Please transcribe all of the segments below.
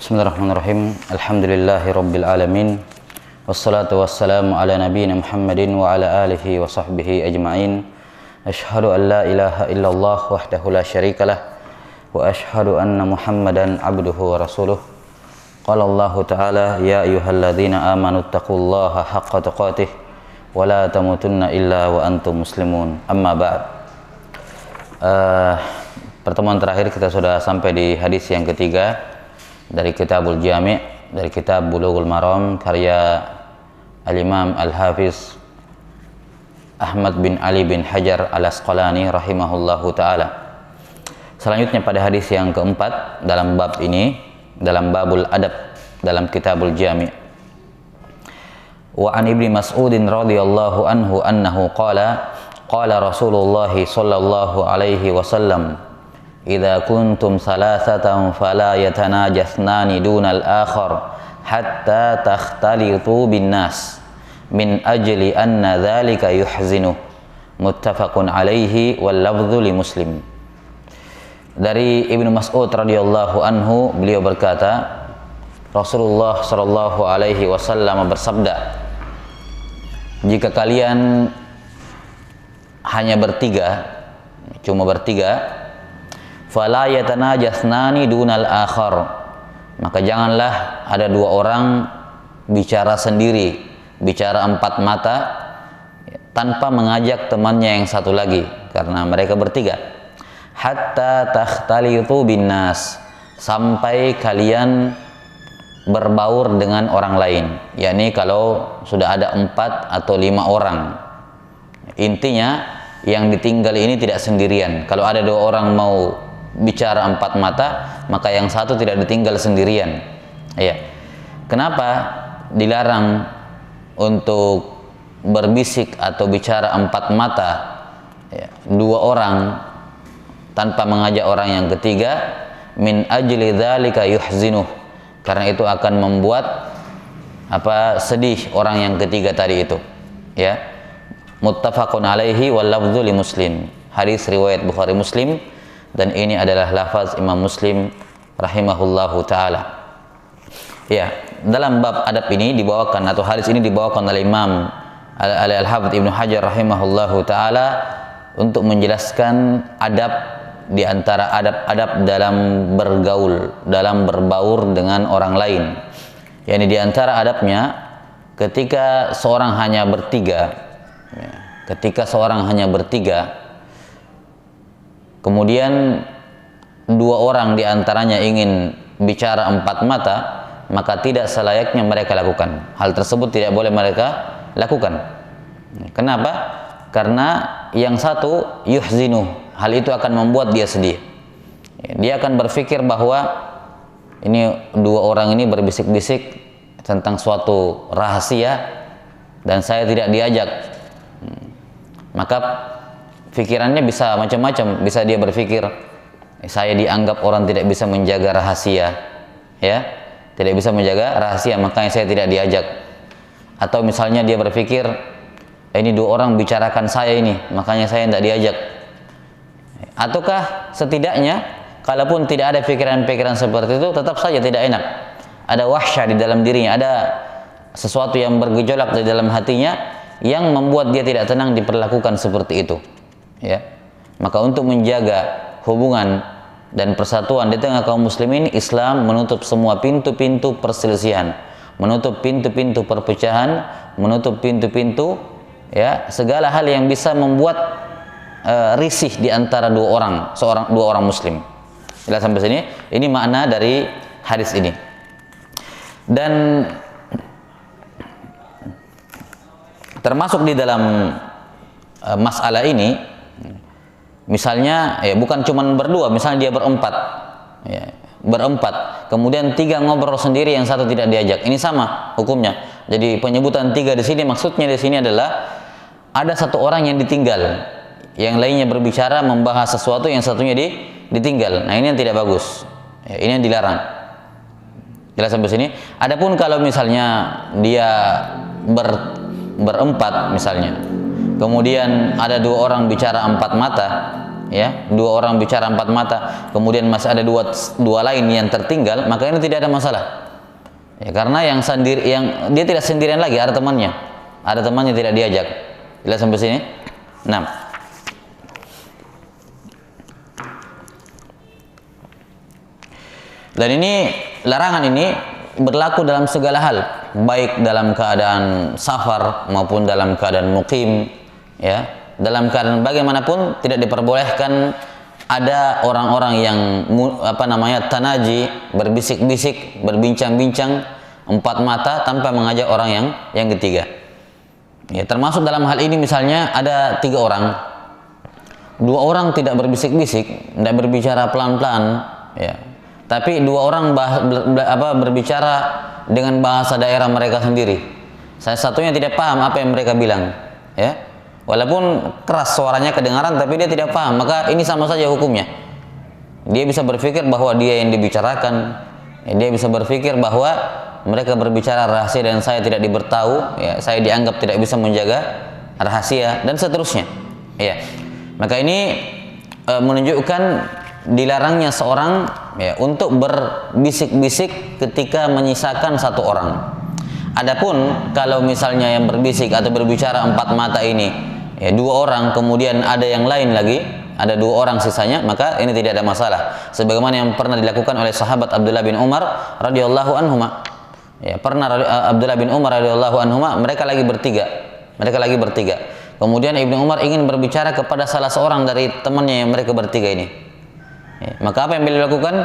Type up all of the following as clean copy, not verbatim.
Bismillahirrahmanirrahim. Alhamdulillahi rabbil alamin. Wassalatu wassalamu ala nabiyyina Muhammadin wa ala alihi wa sahbihi ajma'in. Asyhadu an la ilaha illallah wahdahu la syarikalah wa asyhadu anna Muhammadan abduhu wa rasuluh. Qala Allah Ta'ala ya ayyuhalladzina amanu taqullaha haqqa tuqatih wa la tamutunna illa wa antum muslimun. Amma ba'd. Pertemuan terakhir kita sudah sampai di hadis yang ketiga dari Kitabul Jami', dari kitab Bulughul Maram karya Al-Imam Al-Hafiz Ahmad bin Ali bin Hajar Al-Asqalani rahimahullahu ta'ala. Selanjutnya pada hadis yang keempat dalam bab ini, dalam babul adab dalam Kitabul Jami'. Wa an Ibnu Mas'udin radhiyallahu anhu annahu qala Rasulullah sallallahu alaihi wasallam idza kuntum salasatan fala yatanajasnani dunal akhar hatta takhtalitu bin nas min ajli anna dzalika yuhzinu. Muttafaqun alaihi wal lafdzu li Muslim. Dari Ibnu Mas'ud radhiyallahu anhu, beliau berkata, Rasulullah sallallahu alaihi wasallam bersabda, jika kalian hanya bertiga, cuma bertiga, fala yatanajasnani dunal akhar, maka janganlah ada dua orang bicara sendiri, bicara empat mata tanpa mengajak temannya yang satu lagi, karena mereka bertiga. Hatta takhtalitu bin nas, sampai kalian berbaur dengan orang lain, yakni kalau sudah ada 4 atau 5 orang. Intinya yang ditinggal ini tidak sendirian. Kalau ada 2 orang mau bicara 4 mata, maka yang satu tidak ditinggal sendirian. Ya. Kenapa dilarang untuk berbisik atau bicara 4 mata, ya, 2 orang tanpa mengajak orang yang ketiga? Min ajli dzalika yuhzinuh, karena itu akan membuat sedih orang yang ketiga tadi itu. Ya. Muttafaqun alaihi wal lafdzu li Muslim. Hadis riwayat Bukhari Muslim, dan ini adalah lafaz Imam Muslim rahimahullahu ta'ala. Ya, dalam bab adab ini dibawakan, atau hadis ini dibawakan oleh Imam Al-Hafidz Ibnu Hajar rahimahullahu ta'ala untuk menjelaskan adab, di antara adab-adab dalam bergaul, dalam berbaur dengan orang lain. Yani di antara adabnya ketika seorang hanya bertiga, kemudian 2 orang diantaranya ingin bicara 4 mata, maka tidak selayaknya mereka lakukan. Hal tersebut tidak boleh mereka lakukan. Kenapa? Karena yang satu yuhzinu, hal itu akan membuat dia sedih. Dia akan berpikir bahwa ini 2 orang ini berbisik-bisik tentang suatu rahasia dan saya tidak diajak. Maka pikirannya bisa macam-macam, bisa dia berpikir saya dianggap orang tidak bisa menjaga rahasia, ya, tidak bisa menjaga rahasia, makanya saya tidak diajak. Atau misalnya dia berpikir ini 2 orang bicarakan saya ini, makanya saya tidak diajak. Ataukah setidaknya kalaupun tidak ada pikiran-pikiran seperti itu, tetap saja tidak enak, ada wahsyah di dalam dirinya, ada sesuatu yang bergejolak di dalam hatinya yang membuat dia tidak tenang diperlakukan seperti itu. Ya, maka untuk menjaga hubungan dan persatuan di tengah kaum muslimin, Islam menutup semua pintu-pintu perselisihan, menutup pintu-pintu perpecahan, menutup pintu-pintu, ya, segala hal yang bisa membuat risih di antara 2 orang muslim. Jelas sampai sini? Ini makna dari hadis ini. Dan termasuk di dalam masalah ini, misalnya, ya, bukan cuma berdua, misalnya dia berempat, ya, kemudian 3 ngobrol sendiri, yang satu tidak diajak, ini sama hukumnya. Jadi penyebutan 3 di sini, maksudnya di sini adalah ada 1 orang yang ditinggal, yang lainnya berbicara membahas sesuatu, yang satunya ditinggal. Nah, ini yang tidak bagus, ya, ini yang dilarang. Jelas sampai sini? Adapun kalau misalnya dia berempat misalnya, kemudian ada 2 orang bicara 4 mata, ya, dua orang bicara empat mata, kemudian masih ada dua lain yang tertinggal, maka ini tidak ada masalah. Ya, karena yang dia tidak sendirian lagi, ada temannya tidak diajak. Jelas sampai sini? Nah, dan ini larangan ini berlaku dalam segala hal, baik dalam keadaan safar maupun dalam keadaan mukim, ya. Dalam keadaan bagaimanapun tidak diperbolehkan ada orang-orang yang tanaji, berbisik-bisik, berbincang-bincang empat mata tanpa mengajak orang yang ketiga. Ya, termasuk dalam hal ini misalnya ada 3 orang, 2 orang tidak berbisik-bisik, tidak berbicara pelan-pelan, ya. Tapi 2 orang berbicara dengan bahasa daerah mereka sendiri. Salah satunya tidak paham apa yang mereka bilang, ya. Walaupun keras suaranya kedengaran, tapi dia tidak paham, maka ini sama saja hukumnya. Dia bisa berpikir bahwa dia yang dibicarakan, ya, dia bisa berpikir bahwa mereka berbicara rahasia dan saya tidak diberitahu, ya, saya dianggap tidak bisa menjaga rahasia dan seterusnya. Ya. Maka ini menunjukkan dilarangnya seorang, ya, untuk berbisik-bisik ketika menyisakan 1 orang. Adapun kalau misalnya yang berbisik atau berbicara empat mata ini, ya, 2 orang, kemudian ada yang lain lagi, ada 2 orang sisanya, maka ini tidak ada masalah. Sebagaimana yang pernah dilakukan oleh sahabat Abdullah bin Umar radhiyallahu anhuma. Ya, pernah Abdullah bin Umar radhiyallahu anhuma, mereka lagi bertiga. Kemudian Ibnu Umar ingin berbicara kepada salah seorang dari temannya yang mereka bertiga ini. Ya, maka apa yang beliau lakukan?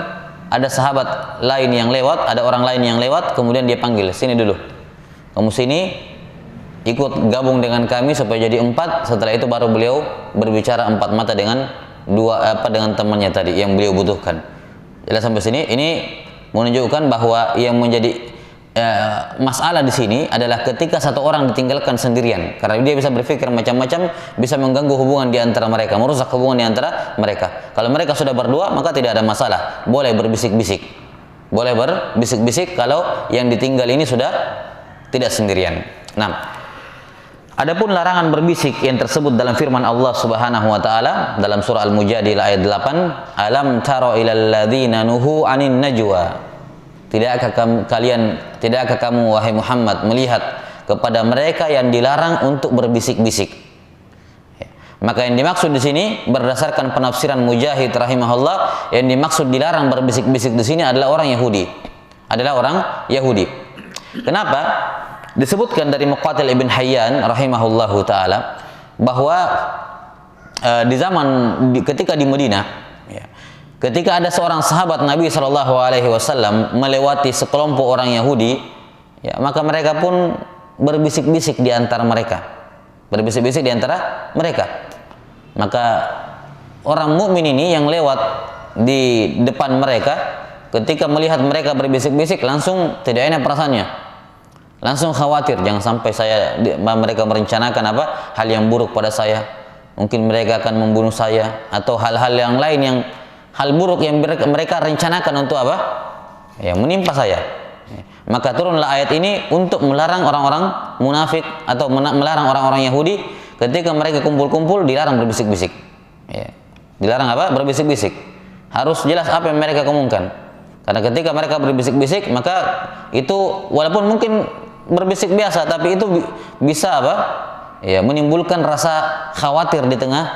Ada sahabat lain yang lewat, ada orang lain yang lewat, kemudian dia panggil, sini dulu. Kamu sini, ikut gabung dengan kami supaya jadi 4. Setelah itu baru beliau berbicara empat mata dengan dengan temannya tadi yang beliau butuhkan. Jelas sampai sini? Ini menunjukkan bahwa yang menjadi masalah di sini adalah ketika 1 orang ditinggalkan sendirian, karena dia bisa berpikir macam-macam, bisa mengganggu hubungan di antara mereka, merusak hubungan di antara mereka. Kalau mereka sudah berdua, maka tidak ada masalah, boleh berbisik-bisik, kalau yang ditinggal ini sudah tidak sendirian. Nah, adapun larangan berbisik yang tersebut dalam firman Allah Subhanahu wa taala dalam surah Al-Mujadilah ayat 8, alam tara ilal ladzina nuhu anin najwa. Tidakkah kamu wahai Muhammad melihat kepada mereka yang dilarang untuk berbisik-bisik? Ya. Maka yang dimaksud di sini berdasarkan penafsiran Mujahid rahimahullah, yang dimaksud dilarang berbisik-bisik di sini adalah orang Yahudi. Kenapa? Disebutkan dari Muqatil ibn Hayyan rahimahullahu taala bahwa di zaman ketika di Madinah, ya, ketika ada seorang sahabat Nabi Shallallahu Alaihi Wasallam melewati sekelompok orang Yahudi, ya, maka mereka pun berbisik-bisik di antara mereka, Maka orang mukmin ini yang lewat di depan mereka, ketika melihat mereka berbisik-bisik, langsung tidak enak perasaannya, langsung khawatir jangan sampai mereka merencanakan hal yang buruk pada saya, mungkin mereka akan membunuh saya atau hal-hal yang lain hal buruk yang mereka rencanakan untuk ya, menimpa saya. Maka turunlah ayat ini untuk melarang orang-orang munafik atau melarang orang-orang Yahudi ketika mereka kumpul-kumpul, dilarang berbisik-bisik. Ya. Dilarang berbisik-bisik. Harus jelas apa yang mereka omongkan. Karena ketika mereka berbisik-bisik, maka itu walaupun mungkin berbisik biasa, tapi itu bisa ya, menimbulkan rasa khawatir di tengah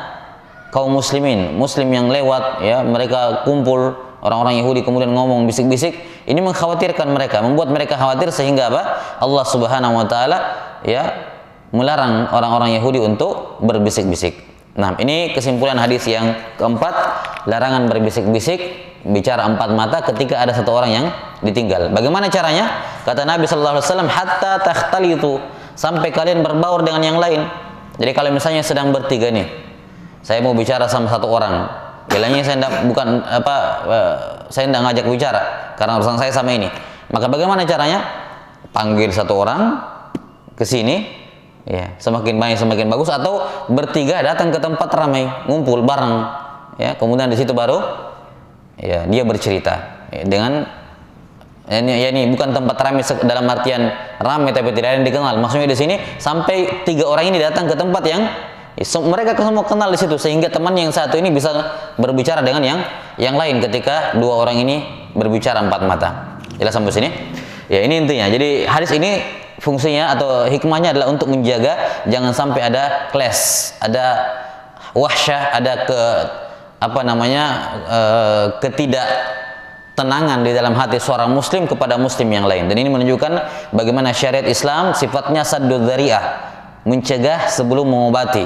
kaum muslim yang lewat, ya, mereka kumpul orang-orang Yahudi kemudian ngomong bisik-bisik, ini mengkhawatirkan mereka, membuat mereka khawatir sehingga Allah Subhanahu wa taala, ya, melarang orang-orang Yahudi untuk berbisik-bisik. Nah, ini kesimpulan hadis yang keempat, larangan berbisik-bisik, bicara empat mata ketika ada 1 orang yang ditinggal. Bagaimana caranya? Kata Nabi sallallahu alaihi wasallam, hatta takhtalitu, sampai kalian berbaur dengan yang lain. Jadi kalau misalnya sedang bertiga nih, saya mau bicara sama 1 orang, bilangnya saya tidak ngajak bicara karena urusan saya sama ini. Maka bagaimana caranya? Panggil 1 orang ke sini, ya, semakin banyak semakin bagus, atau bertiga datang ke tempat ramai, ngumpul bareng, ya, kemudian di situ baru, ya, dia bercerita, ya, dengan ini bukan tempat ramai dalam artian ramai tapi tidak ada yang dikenal. Maksudnya di sini sampai 3 orang ini datang ke tempat yang Mereka semua kenal di situ, sehingga teman yang satu ini bisa berbicara dengan yang lain ketika dua orang ini berbicara empat mata. Jelas sampai sini? Ya, ini intinya. Jadi hadis ini fungsinya atau hikmahnya adalah untuk menjaga jangan sampai ada clash, ada wahsyah, ada ketidaktenangan di dalam hati seorang muslim kepada muslim yang lain. Dan ini menunjukkan bagaimana syariat Islam sifatnya saddud dzari'ah, mencegah sebelum mengobati,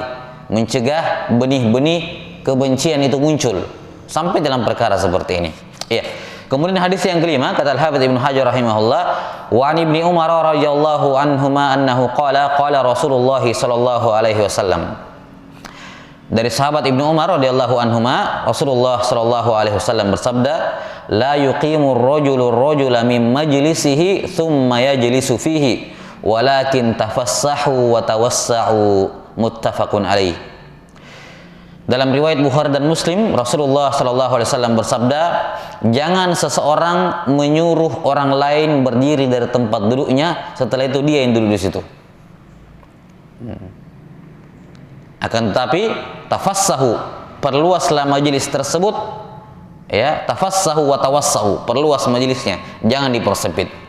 mencegah benih-benih kebencian itu muncul sampai dalam perkara seperti ini. Iya. Kemudian hadis yang kelima, kata Al-Hafidz Ibnu Hajar rahimahullah, wa an Ibnu Umar radhiyallahu anhuma annahu qala Rasulullah sallallahu alaihi wasallam. Dari sahabat Ibnu Umar radhiyallahu anhuma, Rasulullah sallallahu alaihi wasallam bersabda, la yuqimu ar-rajula min majlisihi thumma yajlisu fihi, walakin tafassahu wa tawassa'u, muttafaqun alaih. Dalam riwayat Bukhari dan Muslim, Rasulullah sallallahu alaihi wasallam bersabda, jangan seseorang menyuruh orang lain berdiri dari tempat duduknya, setelah itu dia yang duduk di situ. Akan tetapi tafassahu, perluaslah majelis tersebut, ya, tafassahu wa tawassau, perluas majelisnya, jangan dipersempit.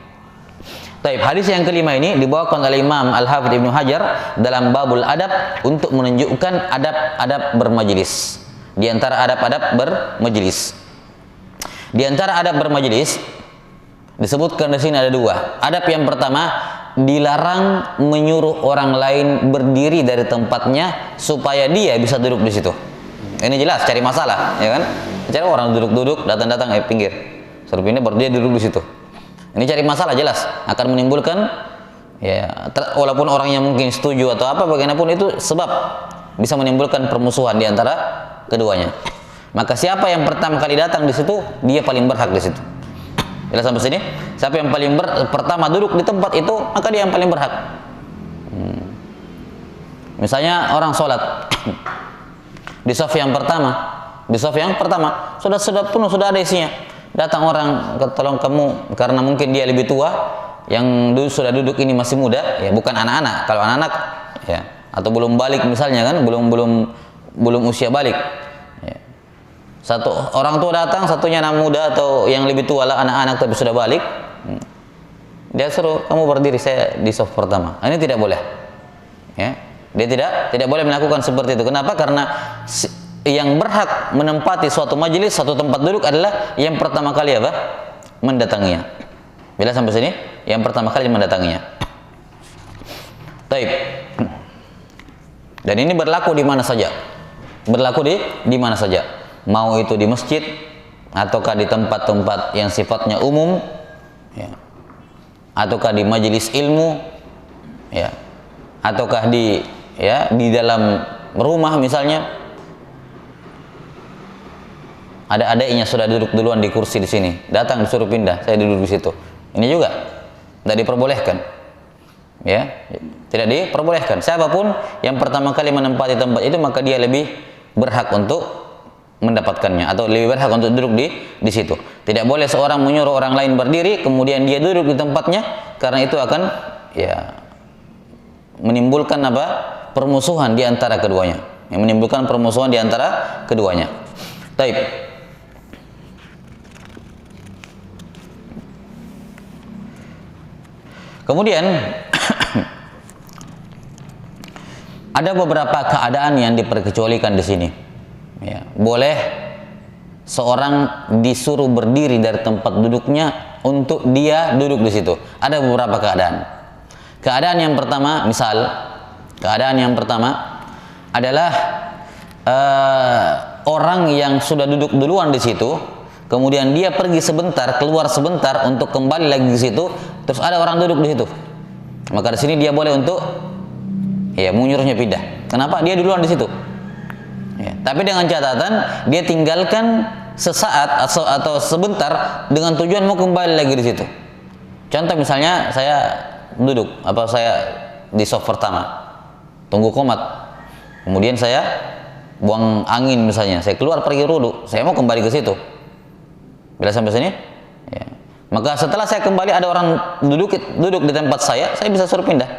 Baik, hadis yang kelima ini dibawakan oleh Imam Al-Hafidz Ibnu Hajar dalam babul adab untuk menunjukkan adab-adab bermajelis. Di antara adab-adab bermajelis. Di antara adab bermajelis disebutkan di sini ada dua. Adab yang pertama, dilarang menyuruh orang lain berdiri dari tempatnya supaya dia bisa duduk di situ. Ini jelas cari masalah, ya kan? Cari orang duduk-duduk, datang-datang pinggir. Suruh pindah baru dia duduk di situ. Ini cari masalah, jelas akan menimbulkan, ya, walaupun orangnya mungkin setuju atau apa bagaimanapun itu sebab bisa menimbulkan permusuhan di antara keduanya. Maka siapa yang pertama kali datang di situ, dia paling berhak di situ. Jelas sampai sini? Siapa yang paling pertama duduk di tempat itu, maka dia yang paling berhak. Misalnya orang sholat di shaf yang pertama, sudah penuh, sudah ada isinya. Datang orang, tolong kamu, karena mungkin dia lebih tua, yang sudah duduk ini masih muda, ya, bukan anak-anak. Kalau anak-anak, ya, atau belum balik misalnya kan, belum usia balik. Ya. Satu orang tua datang, satunya anak muda atau yang lebih tua lah, anak-anak tapi sudah balik. Dia suruh kamu berdiri, saya di shaf pertama. Ini tidak boleh. Ya. Dia tidak boleh melakukan seperti itu. Kenapa? Karena yang berhak menempati suatu majelis, suatu tempat duduk adalah yang pertama kali apa? Mendatanginya. Bila sampai sini, yang pertama kali mendatanginya. Taib. Dan ini berlaku di mana saja. Berlaku di mana saja. Mau itu di masjid ataukah di tempat-tempat yang sifatnya umum, ya. Ataukah di majelis ilmu, ya. Ataukah di dalam rumah misalnya. Ada adiknya sudah duduk duluan di kursi di sini, datang disuruh pindah, saya duduk di situ. Ini juga tidak diperbolehkan, ya, tidak diperbolehkan. Siapapun yang pertama kali menempati tempat itu, maka dia lebih berhak untuk mendapatkannya atau lebih berhak untuk duduk di situ. Tidak boleh seorang menyuruh orang lain berdiri kemudian dia duduk di tempatnya, karena itu akan, ya, menimbulkan apa? Permusuhan di antara keduanya. Yang menimbulkan permusuhan di antara keduanya. Taib. Kemudian ada beberapa keadaan yang diperkecualikan di sini. Ya, boleh seorang disuruh berdiri dari tempat duduknya untuk dia duduk di situ. Ada beberapa keadaan. Keadaan yang pertama, keadaan yang pertama adalah orang yang sudah duduk duluan di situ, kemudian dia pergi sebentar, keluar sebentar untuk kembali lagi di situ, terus ada orang duduk di situ. Maka di sini dia boleh untuk, ya, menyuruhnya pindah. Kenapa? Dia duluan di situ. Ya, tapi dengan catatan dia tinggalkan sesaat atau sebentar dengan tujuan mau kembali lagi di situ. Contoh misalnya saya duduk, saya di shaf pertama, tunggu qomat, kemudian saya buang angin misalnya, saya keluar pergi wudu, saya mau kembali ke situ. Bila sampai sini, ya. Maka setelah saya kembali ada orang duduk di tempat saya bisa suruh pindah.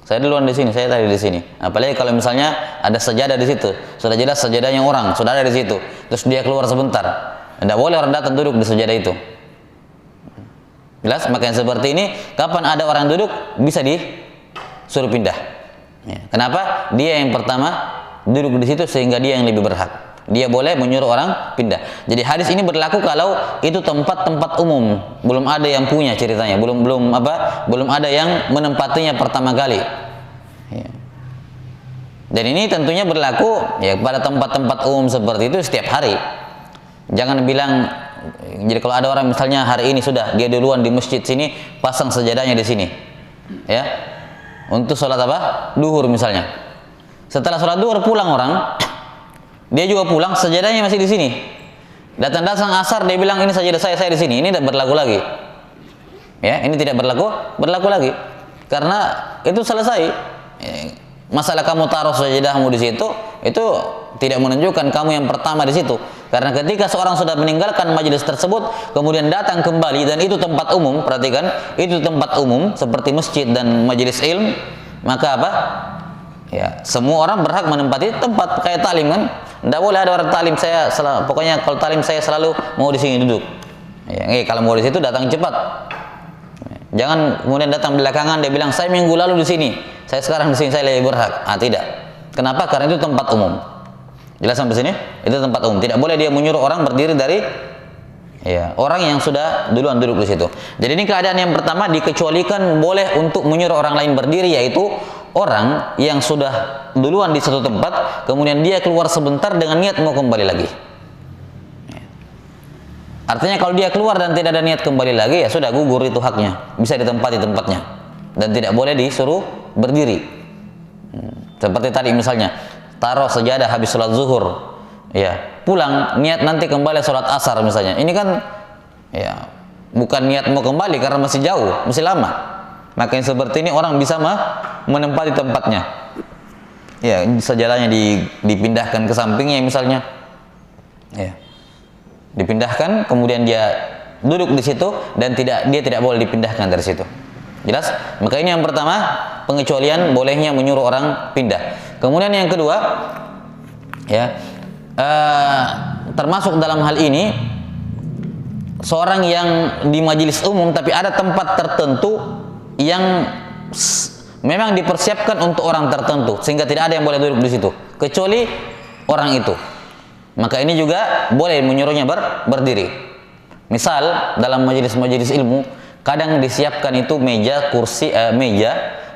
Saya duluan di sini, saya tadi di sini. Apalagi kalau misalnya ada sajadah di situ, sudah jelas sajadahnya orang, sudah ada di situ. Terus dia keluar sebentar, tidak boleh orang datang duduk di sajadah itu. Jelas? Maka yang seperti ini, kapan ada orang duduk bisa disuruh pindah. Ya. Kenapa? Dia yang pertama duduk di situ sehingga dia yang lebih berhak. Dia boleh menyuruh orang pindah. Jadi hadis ini berlaku kalau itu tempat-tempat umum, belum ada yang punya ceritanya, belum ada yang menempatinya pertama kali. Ya. Dan ini tentunya berlaku ya pada tempat-tempat umum seperti itu setiap hari. Jangan bilang, jadi kalau ada orang misalnya hari ini sudah dia duluan di masjid sini pasang sajadahnya di sini, ya, untuk sholat duhur misalnya. Setelah sholat duhur pulang orang. Dia juga pulang, sajadahnya masih di sini. Datang-datang asar dia bilang ini sajadah saya di sini. Ini tidak berlaku lagi. Ya, ini tidak berlaku lagi. Karena itu selesai. Masalah kamu taruh sajadahmu di situ, itu tidak menunjukkan kamu yang pertama di situ. Karena ketika seorang sudah meninggalkan majelis tersebut, kemudian datang kembali dan itu tempat umum, perhatikan, itu tempat umum seperti masjid dan majelis ilmu, maka apa? Ya, semua orang berhak menempati tempat kayak talim kan. Tidak boleh ada orang talim pokoknya kalau talim saya selalu mau di sini duduk. Ya, kalau mau di situ datang cepat. Jangan kemudian datang belakangan dia bilang saya minggu lalu di sini, saya sekarang di sini saya lebih berhak. Tidak. Kenapa? Karena itu tempat umum. Jelas sampai sini? Itu tempat umum. Tidak boleh dia menyuruh orang berdiri dari orang yang sudah duluan duduk di situ. Jadi ini keadaan yang pertama, dikecualikan boleh untuk menyuruh orang lain berdiri, yaitu orang yang sudah duluan di satu tempat, kemudian dia keluar sebentar dengan niat mau kembali lagi. Artinya kalau dia keluar dan tidak ada niat kembali lagi, ya sudah gugur itu haknya, bisa ditempati tempatnya dan tidak boleh disuruh berdiri. Seperti tadi misalnya, taruh sajadah habis sholat zuhur, ya pulang niat nanti kembali sholat asar misalnya. Ini kan ya bukan niat mau kembali karena masih jauh, masih lama. Maka yang seperti ini orang bisa menempati tempatnya. Ya, sajadahnya dipindahkan ke sampingnya misalnya. Ya. Dipindahkan, kemudian dia duduk di situ dan dia tidak boleh dipindahkan dari situ. Jelas? Maka ini yang pertama, pengecualian bolehnya menyuruh orang pindah. Kemudian yang kedua, ya, termasuk dalam hal ini seorang yang di majelis umum tapi ada tempat tertentu yang memang dipersiapkan untuk orang tertentu sehingga tidak ada yang boleh duduk di situ kecuali orang itu. Maka ini juga boleh menyuruhnya berdiri. Misal dalam majelis-majelis ilmu kadang disiapkan itu meja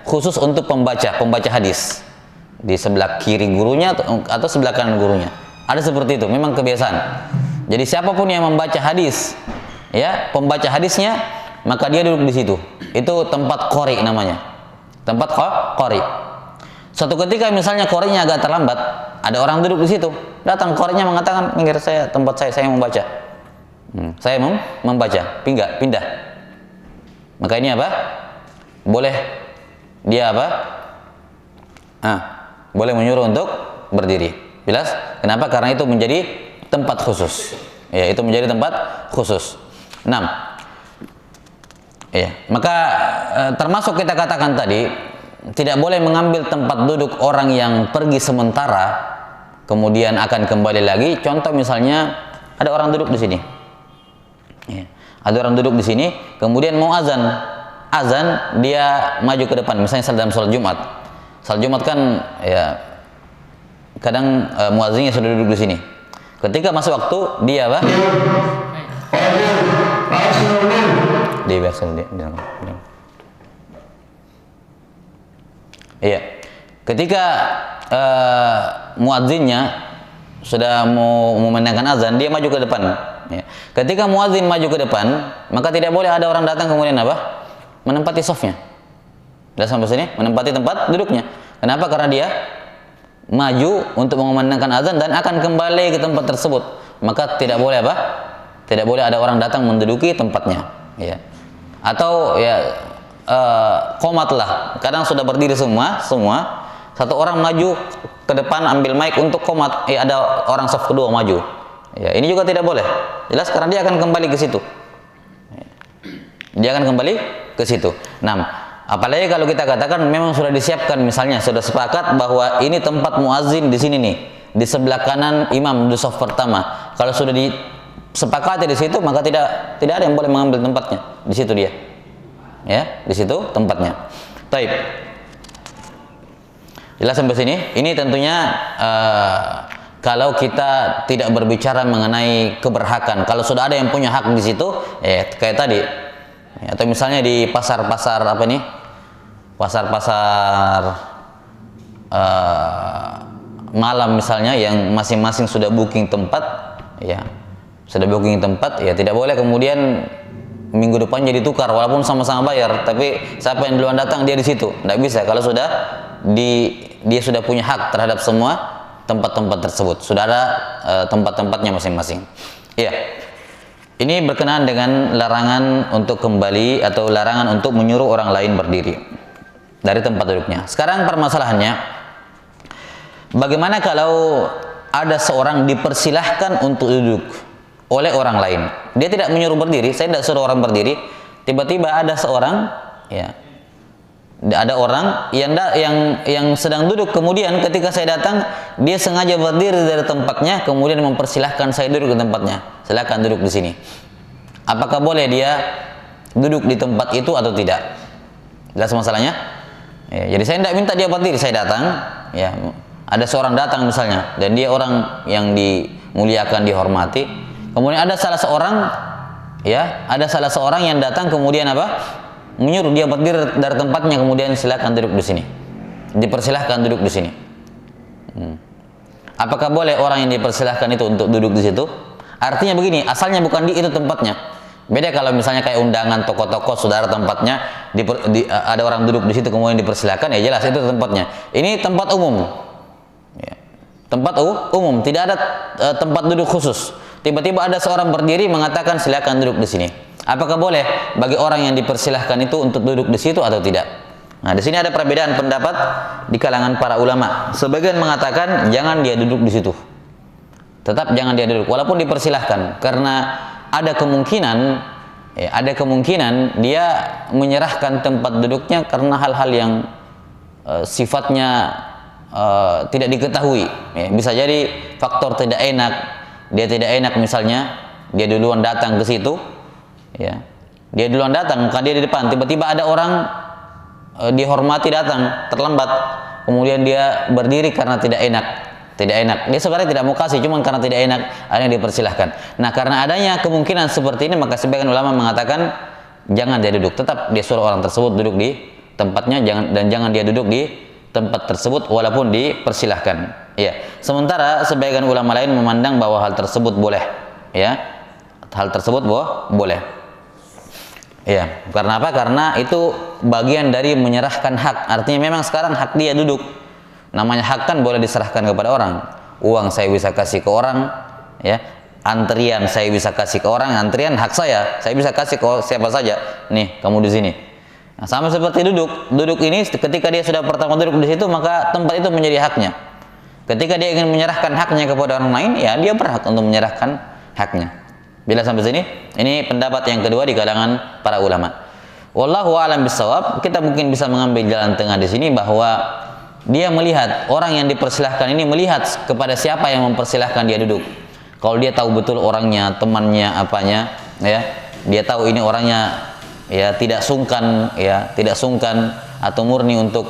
khusus untuk pembaca hadis di sebelah kiri gurunya atau sebelah kanan gurunya. Ada seperti itu, memang kebiasaan. Jadi siapapun yang membaca hadis, ya pembaca hadisnya, maka dia duduk di situ. Itu tempat qori namanya. Tempat qori. Suatu ketika misalnya qorinya agak terlambat, ada orang duduk di situ. Datang qorinya mengatakan, "Minggir tempat saya membaca." Saya membaca, pindah. Maka ini apa? Boleh dia apa? Boleh menyuruh untuk berdiri. Jelas? Kenapa? Karena itu menjadi tempat khusus. Ya, itu menjadi tempat khusus. 6. Ya, maka termasuk kita katakan tadi tidak boleh mengambil tempat duduk orang yang pergi sementara kemudian akan kembali lagi. Contoh misalnya ada orang duduk di sini, ya, ada orang duduk di sini kemudian mau azan dia maju ke depan. Misalnya dalam sholat Jumat kan ya kadang muazzinnya sudah duduk di sini. Ketika masuk waktu dia apa? Dia biasa dia. Iya. Ketika muadzinnya sudah mau memandangkan azan, dia maju ke depan. Ya. Ketika muadzin maju ke depan, maka tidak boleh ada orang datang kemudian apa? Menempati softnya. Sudah sampai sini, menempati tempat duduknya. Kenapa? Karena dia maju untuk mengumandangkan azan dan akan kembali ke tempat tersebut. Maka tidak boleh apa? Tidak boleh ada orang datang menduduki tempatnya. Ya. Atau ya qomat lah. Kadang sudah berdiri semua. Satu orang maju ke depan ambil mic untuk qomat. Ada orang saf kedua maju. Ya, ini juga tidak boleh. Jelas karena dia akan kembali ke situ. Dia akan kembali ke situ. 6. Apalagi kalau kita katakan memang sudah disiapkan, misalnya sudah sepakat bahwa ini tempat muazin di sini nih, di sebelah kanan imam di saf pertama. Kalau sudah disepakati di situ, maka tidak ada yang boleh mengambil tempatnya. Di situ dia. Ya, di situ tempatnya. Taib. Jelas sampai sini? Ini tentunya kalau kita tidak berbicara mengenai keberhakan. Kalau sudah ada yang punya hak di situ, kayak tadi. Atau misalnya di pasar-pasar apa nih? Pasar-pasar malam misalnya yang masing-masing sudah booking tempat, ya. Sudah booking tempat, ya tidak boleh kemudian minggu depan jadi tukar walaupun sama-sama bayar, tapi siapa yang duluan datang dia di situ. Tidak bisa kalau sudah dia sudah punya hak terhadap semua tempat-tempat tersebut. Sudah ada tempat-tempatnya masing-masing. Iya. Ini berkenaan dengan larangan untuk kembali atau larangan untuk menyuruh orang lain berdiri dari tempat duduknya. Sekarang permasalahannya, bagaimana kalau ada seorang dipersilahkan untuk duduk oleh orang lain? Dia tidak menyuruh berdiri, saya tidak suruh orang berdiri. Tiba-tiba ada seorang, ya, ada orang yang sedang duduk, kemudian ketika saya datang dia sengaja berdiri dari tempatnya, kemudian mempersilahkan saya duduk di tempatnya. Silakan duduk di sini. Apakah boleh dia duduk di tempat itu atau tidak? Jelas masalahnya? Ya, jadi saya tidak minta dia berdiri, saya datang, ya, ada seorang datang misalnya dan dia orang yang dimuliakan, dihormati. Kemudian ada salah seorang yang datang kemudian apa? Menyuruh dia berdiri dari tempatnya, kemudian silakan duduk di sini. Dipersilahkan duduk di sini. Apakah boleh orang yang dipersilahkan itu untuk duduk di situ? Artinya begini, asalnya bukan itu tempatnya. Beda kalau misalnya kayak undangan tokoh-tokoh, saudara tempatnya, ada orang duduk di situ kemudian dipersilahkan, ya jelas itu tempatnya. Ini tempat umum. Ya. Tempat umum, tidak ada tempat duduk khusus. Tiba-tiba ada seorang berdiri mengatakan silakan duduk di sini. Apakah boleh bagi orang yang dipersilahkan itu untuk duduk di situ atau tidak? Nah, di sini ada perbedaan pendapat di kalangan para ulama. Sebagian mengatakan jangan dia duduk di situ. Tetap jangan dia duduk walaupun dipersilahkan, karena ada kemungkinan dia menyerahkan tempat duduknya karena hal-hal yang sifatnya tidak diketahui. Ya, bisa jadi faktor tidak enak. Dia tidak enak misalnya, dia duluan datang ke situ, ya. Dia duluan datang, maka dia di depan. Tiba-tiba ada orang dihormati datang terlambat, kemudian dia berdiri karena tidak enak. Dia sebenarnya tidak mau kasih, cuma karena tidak enak, akhirnya dipersilahkan. Nah, karena adanya kemungkinan seperti ini, maka sebagian ulama mengatakan jangan dia duduk. Tetap dia suruh orang tersebut duduk di tempatnya, jangan dia duduk di tempat tersebut walaupun dipersilahkan. Ya. Sementara sebagian ulama lain memandang bahwa hal tersebut boleh. Ya. Hal tersebut boleh. Ya. Karena apa? Karena itu bagian dari menyerahkan hak. Artinya memang sekarang hak dia duduk. Namanya hak kan boleh diserahkan kepada orang. Uang saya bisa kasih ke orang, ya. Antrian saya bisa kasih ke orang, antrian hak saya bisa kasih ke siapa saja. Nih, kamu di sini. Nah, sama seperti duduk. Duduk ini ketika dia sudah pertama duduk di situ, maka tempat itu menjadi haknya. Ketika dia ingin menyerahkan haknya kepada orang lain, ya dia berhak untuk menyerahkan haknya. Bila sampai sini, ini pendapat yang kedua di kalangan para ulama. Wallahu a'lam bishawab. Kita mungkin bisa mengambil jalan tengah di sini bahwa dia melihat, orang yang dipersilahkan ini melihat kepada siapa yang mempersilahkan dia duduk. Kalau dia tahu betul orangnya, temannya, apanya, ya, dia tahu ini orangnya, ya, tidak sungkan atau murni untuk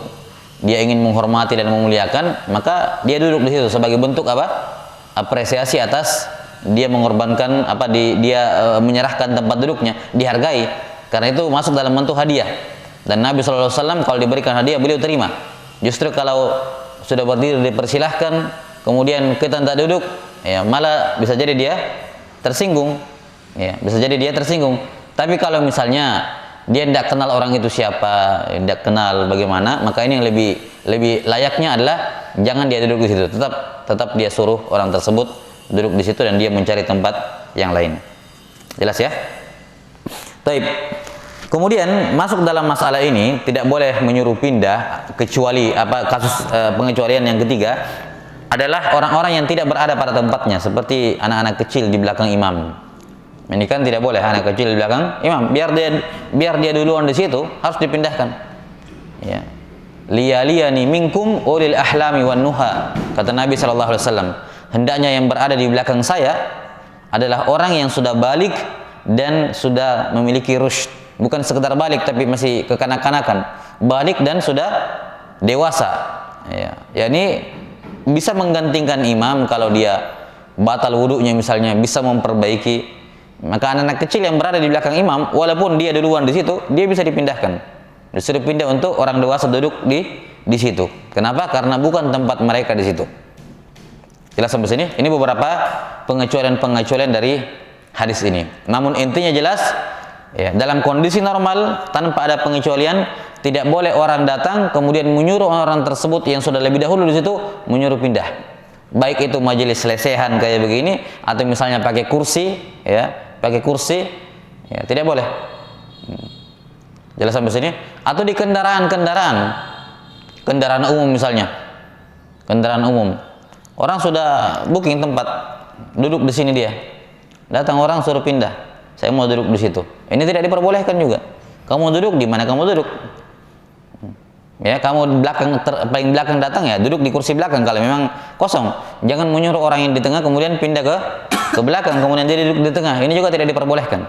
dia ingin menghormati dan memuliakan, maka dia duduk di situ sebagai bentuk apa? Apresiasi atas dia mengorbankan dia menyerahkan tempat duduknya, dihargai. Karena itu masuk dalam bentuk hadiah. Dan Nabi SAW kalau diberikan hadiah beliau terima. Justru kalau sudah berdiri dipersilahkan, kemudian kita tidak duduk, ya malah bisa jadi dia tersinggung, ya bisa jadi dia tersinggung. Tapi kalau misalnya dia tidak kenal orang itu siapa, tidak kenal bagaimana, maka ini yang lebih layaknya adalah jangan dia duduk di situ. Tetap dia suruh orang tersebut duduk di situ dan dia mencari tempat yang lain. Jelas ya? Taib. Kemudian masuk dalam masalah ini tidak boleh menyuruh pindah, kecuali kasus pengecualian yang ketiga adalah orang-orang yang tidak berada pada tempatnya, seperti anak-anak kecil di belakang imam. Ini kan tidak boleh anak kecil di belakang imam, biar dia duluan di situ harus dipindahkan. Ya. Liyaliyani minkum ulil ahlami wan nuha. Kata Nabi sallallahu alaihi wasallam, hendaknya yang berada di belakang saya adalah orang yang sudah balik dan sudah memiliki rusyd. Bukan sekedar balik tapi masih kekanak-kanakan. Balik dan sudah dewasa. Ya. Yani bisa menggantikan imam kalau dia batal wudunya misalnya, bisa memperbaiki. Maka anak-anak kecil yang berada di belakang imam, walaupun dia duluan di situ, dia bisa dipindahkan. Disuruh pindah untuk orang dewasa duduk di situ. Kenapa? Karena bukan tempat mereka di situ. Jelas sampai sini? Ini beberapa pengecualian-pengecualian dari hadis ini. Namun intinya jelas, ya, dalam kondisi normal tanpa ada pengecualian, tidak boleh orang datang kemudian menyuruh orang tersebut yang sudah lebih dahulu di situ menyuruh pindah. Baik itu majelis lesehan kayak begini atau misalnya pakai kursi, ya. Pakai kursi, ya, tidak boleh. Jelas sampai sini? Atau di kendaraan umum misalnya, kendaraan umum. Orang sudah booking tempat, duduk di sini dia. Datang orang suruh pindah. Saya mau duduk di situ. Ini tidak diperbolehkan juga. Kamu duduk di mana kamu duduk? Ya, kamu paling belakang datang ya, duduk di kursi belakang kalau memang kosong. Jangan menyuruh orang yang di tengah kemudian pindah ke belakang kemudian dia duduk di tengah. Ini juga tidak diperbolehkan.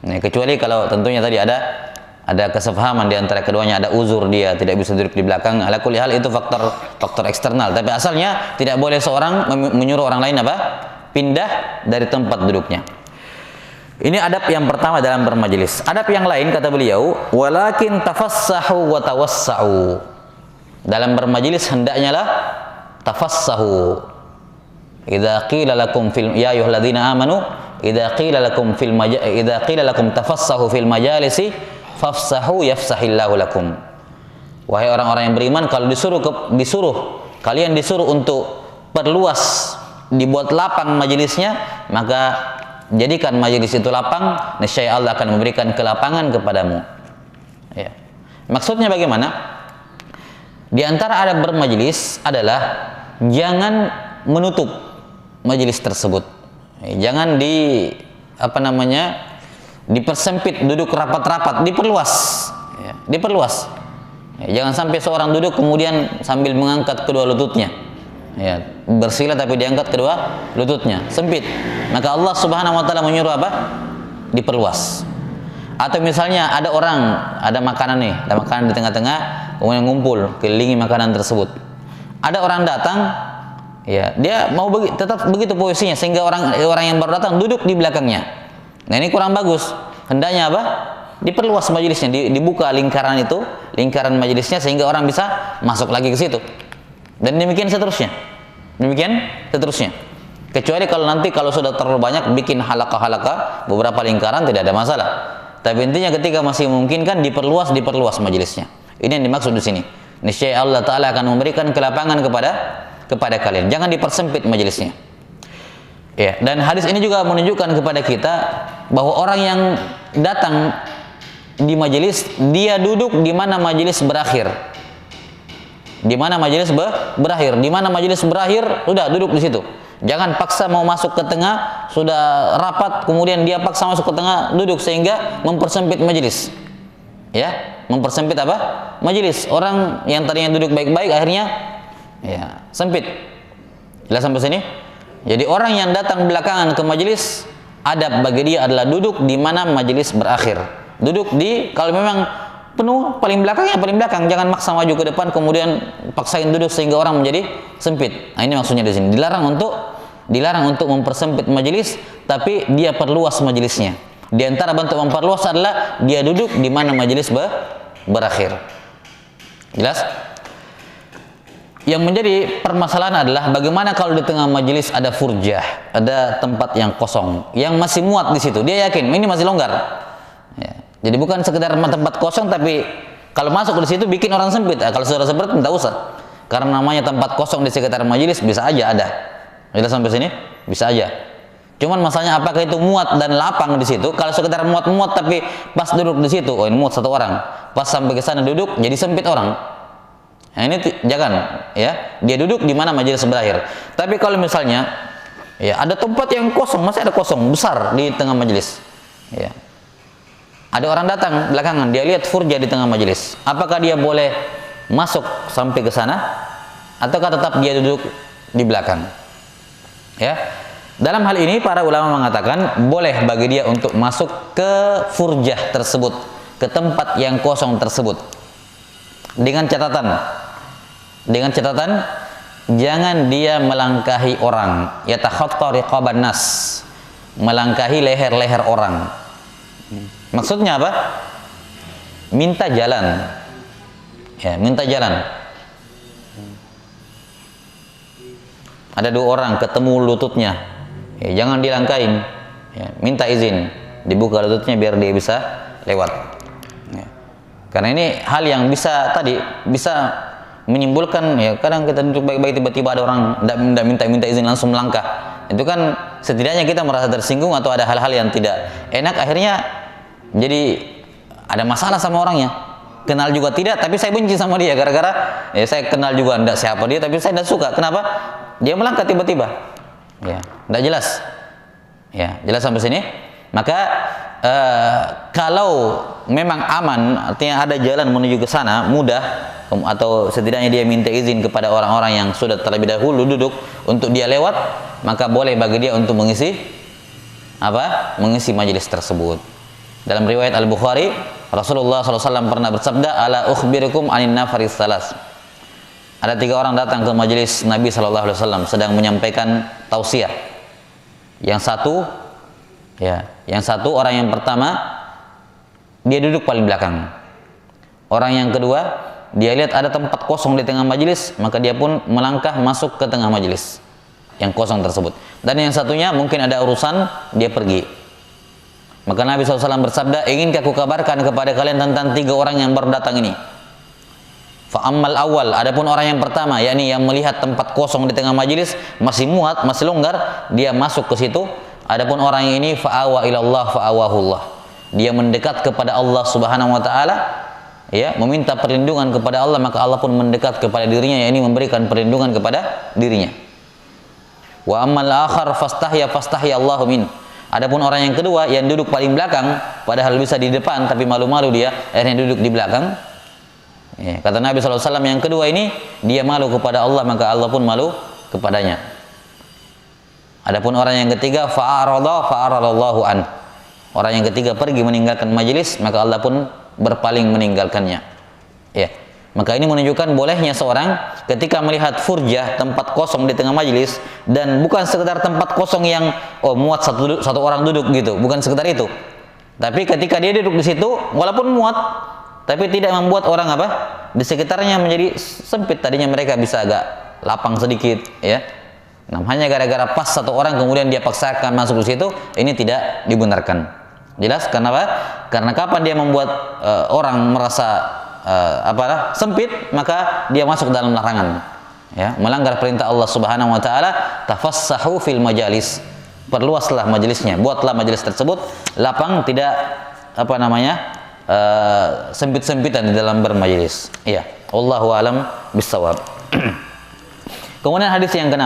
Nah, kecuali kalau tentunya tadi ada kesepahaman di antara keduanya, ada uzur dia tidak bisa duduk di belakang. Ala kulli hal itu faktor eksternal. Tapi asalnya tidak boleh seorang menyuruh orang lain pindah dari tempat duduknya. Ini adab yang pertama dalam bermajelis. Adab yang lain kata beliau, walakin tafassahu wa tawassa'u. Dalam bermajelis hendaknya lah tafassahu. Idza qila lakum ya ayyuhalladzina amanu idza qila lakum tafassahu fil majalisi fafsahu yafsahillahu lakum. Wahai orang-orang yang beriman, kalau kalian disuruh untuk perluas, dibuat lapang majelisnya, maka jadikan majelis itu lapang, niscaya Allah akan memberikan kelapangan kepadamu. Ya. Maksudnya bagaimana? Di antara adab bermajelis adalah jangan menutup majelis tersebut. Jangan dipersempit, duduk rapat-rapat, diperluas. Ya, diperluas. Ya, jangan sampai seorang duduk kemudian sambil mengangkat kedua lututnya. Ya, bersila tapi diangkat kedua lututnya, sempit. Maka Allah Subhanahu wa taala menyuruh apa? Diperluas. Atau misalnya ada makanan di tengah-tengah, kemudian ngumpul kelilingi makanan tersebut. Ada orang datang, ya, dia mau tetap begitu posisinya sehingga orang yang baru datang duduk di belakangnya. Nah, ini kurang bagus. Hendaknya apa? Diperluas majelisnya, dibuka lingkaran majelisnya sehingga orang bisa masuk lagi ke situ. Dan demikian seterusnya. Kecuali kalau sudah terlalu banyak bikin halaqah beberapa lingkaran tidak ada masalah. Tapi intinya ketika masih memungkinkan diperluas majelisnya. Ini yang dimaksud di sini. Niscaya Allah Taala akan memberikan kelapangan kepada kalian. Jangan dipersempit majelisnya. Ya, dan hadis ini juga menunjukkan kepada kita bahwa orang yang datang di majelis, dia duduk di mana majelis berakhir. Di mana majelis berakhir, sudah duduk di situ. Jangan paksa mau masuk ke tengah, sudah rapat, kemudian dia paksa masuk ke tengah, duduk sehingga mempersempit majelis. Ya, mempersempit apa? Majelis. Orang yang tadinya duduk baik-baik akhirnya ya sempit. Jelas sampai sini? Jadi orang yang datang belakangan ke majelis, adab bagi dia adalah duduk di mana majelis berakhir. Duduk kalau memang penuh paling belakang, jangan maksa maju ke depan kemudian paksain duduk sehingga orang menjadi sempit. Nah, ini maksudnya di sini. Dilarang untuk mempersempit majelis, tapi dia perluas majelisnya. Di antara bentuk memperluas adalah dia duduk di mana majelis berakhir. Jelas? Yang menjadi permasalahan adalah bagaimana kalau di tengah majelis ada furjah, ada tempat yang kosong, yang masih muat di situ. Dia yakin ini masih longgar. Ya. Jadi bukan sekedar tempat kosong, tapi kalau masuk di situ bikin orang sempit. Kalau sudah seperti tidak usah. Karena namanya tempat kosong di sekitar majelis bisa aja ada. Jelas sampai sini? Bisa aja. Cuman masalahnya apakah itu muat dan lapang di situ? Kalau sekedar muat-muat tapi pas duduk di situ, oh ini muat satu orang. Pas sampai ke sana duduk jadi sempit orang. Nah, ini jangan, ya. Dia duduk di mana majelis berakhir. Tapi kalau misalnya ya ada tempat yang kosong, masih ada kosong besar di tengah majelis. Ya. Ada orang datang belakangan, dia lihat furja di tengah majelis. Apakah dia boleh masuk sampai ke sana, ataukah tetap dia duduk di belakang? Ya, dalam hal ini para ulama mengatakan boleh bagi dia untuk masuk ke furjah tersebut, ke tempat yang kosong tersebut, dengan catatan jangan dia melangkahi orang, yatakhatta riqaban nas, melangkahi leher-leher orang. Maksudnya apa? Minta jalan. Ya, minta jalan. Ada dua orang ketemu lututnya, ya, jangan dilangkahin. Ya, minta izin, dibuka lututnya biar dia bisa lewat. Ya. Karena ini hal yang bisa menimbulkan, ya, kadang kita duduk baik-baik tiba-tiba ada orang tidak minta izin langsung melangkah. Itu kan setidaknya kita merasa tersinggung atau ada hal-hal yang tidak enak, akhirnya jadi ada masalah sama orangnya. Kenal juga tidak, tapi saya benci sama dia gara-gara ya, saya kenal juga tidak siapa dia, tapi saya tidak suka. Kenapa? Dia melangkah tiba-tiba. Ya, tidak jelas. Ya, jelas sampai sini. Maka kalau memang aman, artinya ada jalan menuju ke sana mudah, atau setidaknya dia minta izin kepada orang-orang yang sudah terlebih dahulu duduk untuk dia lewat, maka boleh bagi dia untuk mengisi majelis tersebut. Dalam riwayat Al-Bukhari, Rasulullah SAW pernah bersabda, ala ukhbirukum anin nafaris salas. Ada 3 orang datang ke majelis Nabi SAW sedang menyampaikan tausiah. Yang satu orang yang pertama dia duduk paling belakang. Orang yang kedua, dia lihat ada tempat kosong di tengah majelis, maka dia pun melangkah masuk ke tengah majelis yang kosong tersebut. Dan yang satunya mungkin ada urusan, dia pergi. Maka Nabi SAW bersabda, inginkah aku kabarkan kepada kalian tentang 3 orang yang baru datang ini? Fa'ammal awal, adapun orang yang pertama, yakni yang melihat tempat kosong di tengah majelis masih muat, masih longgar, dia masuk ke situ. Adapun orang ini fa'awa ilallah fa'awahullah, dia mendekat kepada Allah Subhanahu wa taala, ya, meminta perlindungan kepada Allah, maka Allah pun mendekat kepada dirinya, yakni memberikan perlindungan kepada dirinya. Wa ammal akhar fastahya Allahu min. Adapun orang yang kedua yang duduk paling belakang, padahal bisa di depan tapi malu-malu dia, akhirnya duduk di belakang. Ya, kata Nabi SAW, yang kedua ini dia malu kepada Allah, maka Allah pun malu kepadanya. Adapun orang yang ketiga fa'aradallahu an. Orang yang ketiga pergi meninggalkan majelis, maka Allah pun berpaling meninggalkannya. Ya. Maka ini menunjukkan bolehnya seorang ketika melihat furjah, tempat kosong di tengah majelis, dan bukan sekedar tempat kosong yang muat satu orang duduk gitu, bukan sekedar itu. Tapi ketika dia duduk di situ, walaupun muat, tapi tidak membuat orang di sekitarnya menjadi sempit. Tadinya mereka bisa agak lapang sedikit, ya. Nah, hanya gara-gara pas satu orang kemudian dia paksakan masuk di situ, ini tidak dibenarkan. Jelas? Kenapa? Karena kapan dia membuat orang merasa sempit, maka dia masuk dalam larangan, ya, melanggar perintah Allah Subhanahu wa taala, tafassahu fil majalis, perluaslah majelisnya, buatlah majelis tersebut lapang, tidak sempit-sempitan di dalam bermajelis. Iya, wallahu alam bissawab. Kemudian hadis yang ke-6,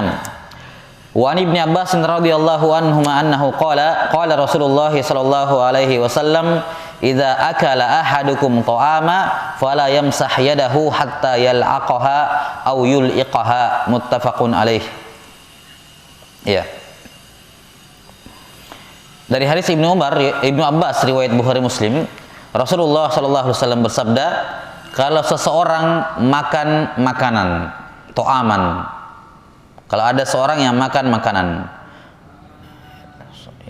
wa an Ibnu Abbas radhiyallahu anhu annahu qala Rasulullah sallallahu alaihi wasallam, idza akala ahadukum ta'ama fala yamsah yadahu hatta yal'aqaha aw yul'iqaha, muttafaqun alaih. Ya. Dari hadis Ibnu Abbas riwayat Bukhari Muslim, Rasulullah sallallahu alaihi wasallam bersabda, kalau seseorang makan makanan, ta'aman, kalau ada seorang yang makan makanan,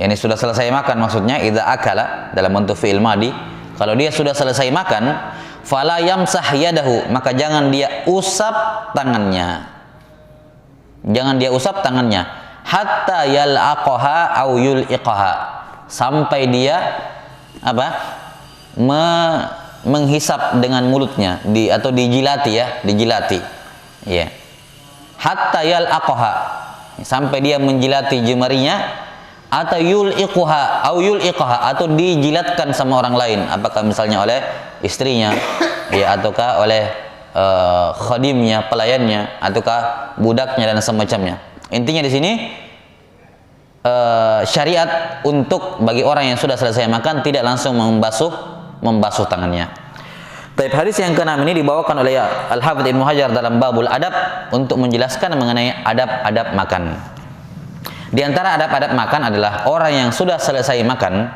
ini sudah selesai makan, maksudnya idza akala dalam bentuk fi'il madi, kalau dia sudah selesai makan, fala yamsah yadahu, maka jangan dia usap tangannya. Jangan dia usap tangannya hatta yal'aqaha aw yul'iqaha, sampai dia menghisap dengan mulutnya, atau dijilati, ya, dijilati. Ya. Hatta yal'aqaha, sampai dia menjilati jemarinya, atau yul'iquha atau dijilatkan sama orang lain, apakah misalnya oleh istrinya, ya, ataukah oleh khadimnya, pelayannya, ataukah budaknya dan semacamnya. Intinya di sini syariat untuk bagi orang yang sudah selesai makan tidak langsung membasuh membasuh tangannya. Tapi hadis yang ke-6 ini dibawakan oleh Al-Hafidz Ibnu Hajar dalam babul adab untuk menjelaskan mengenai adab-adab makan. Di antara adab-adab makan adalah orang yang sudah selesai makan,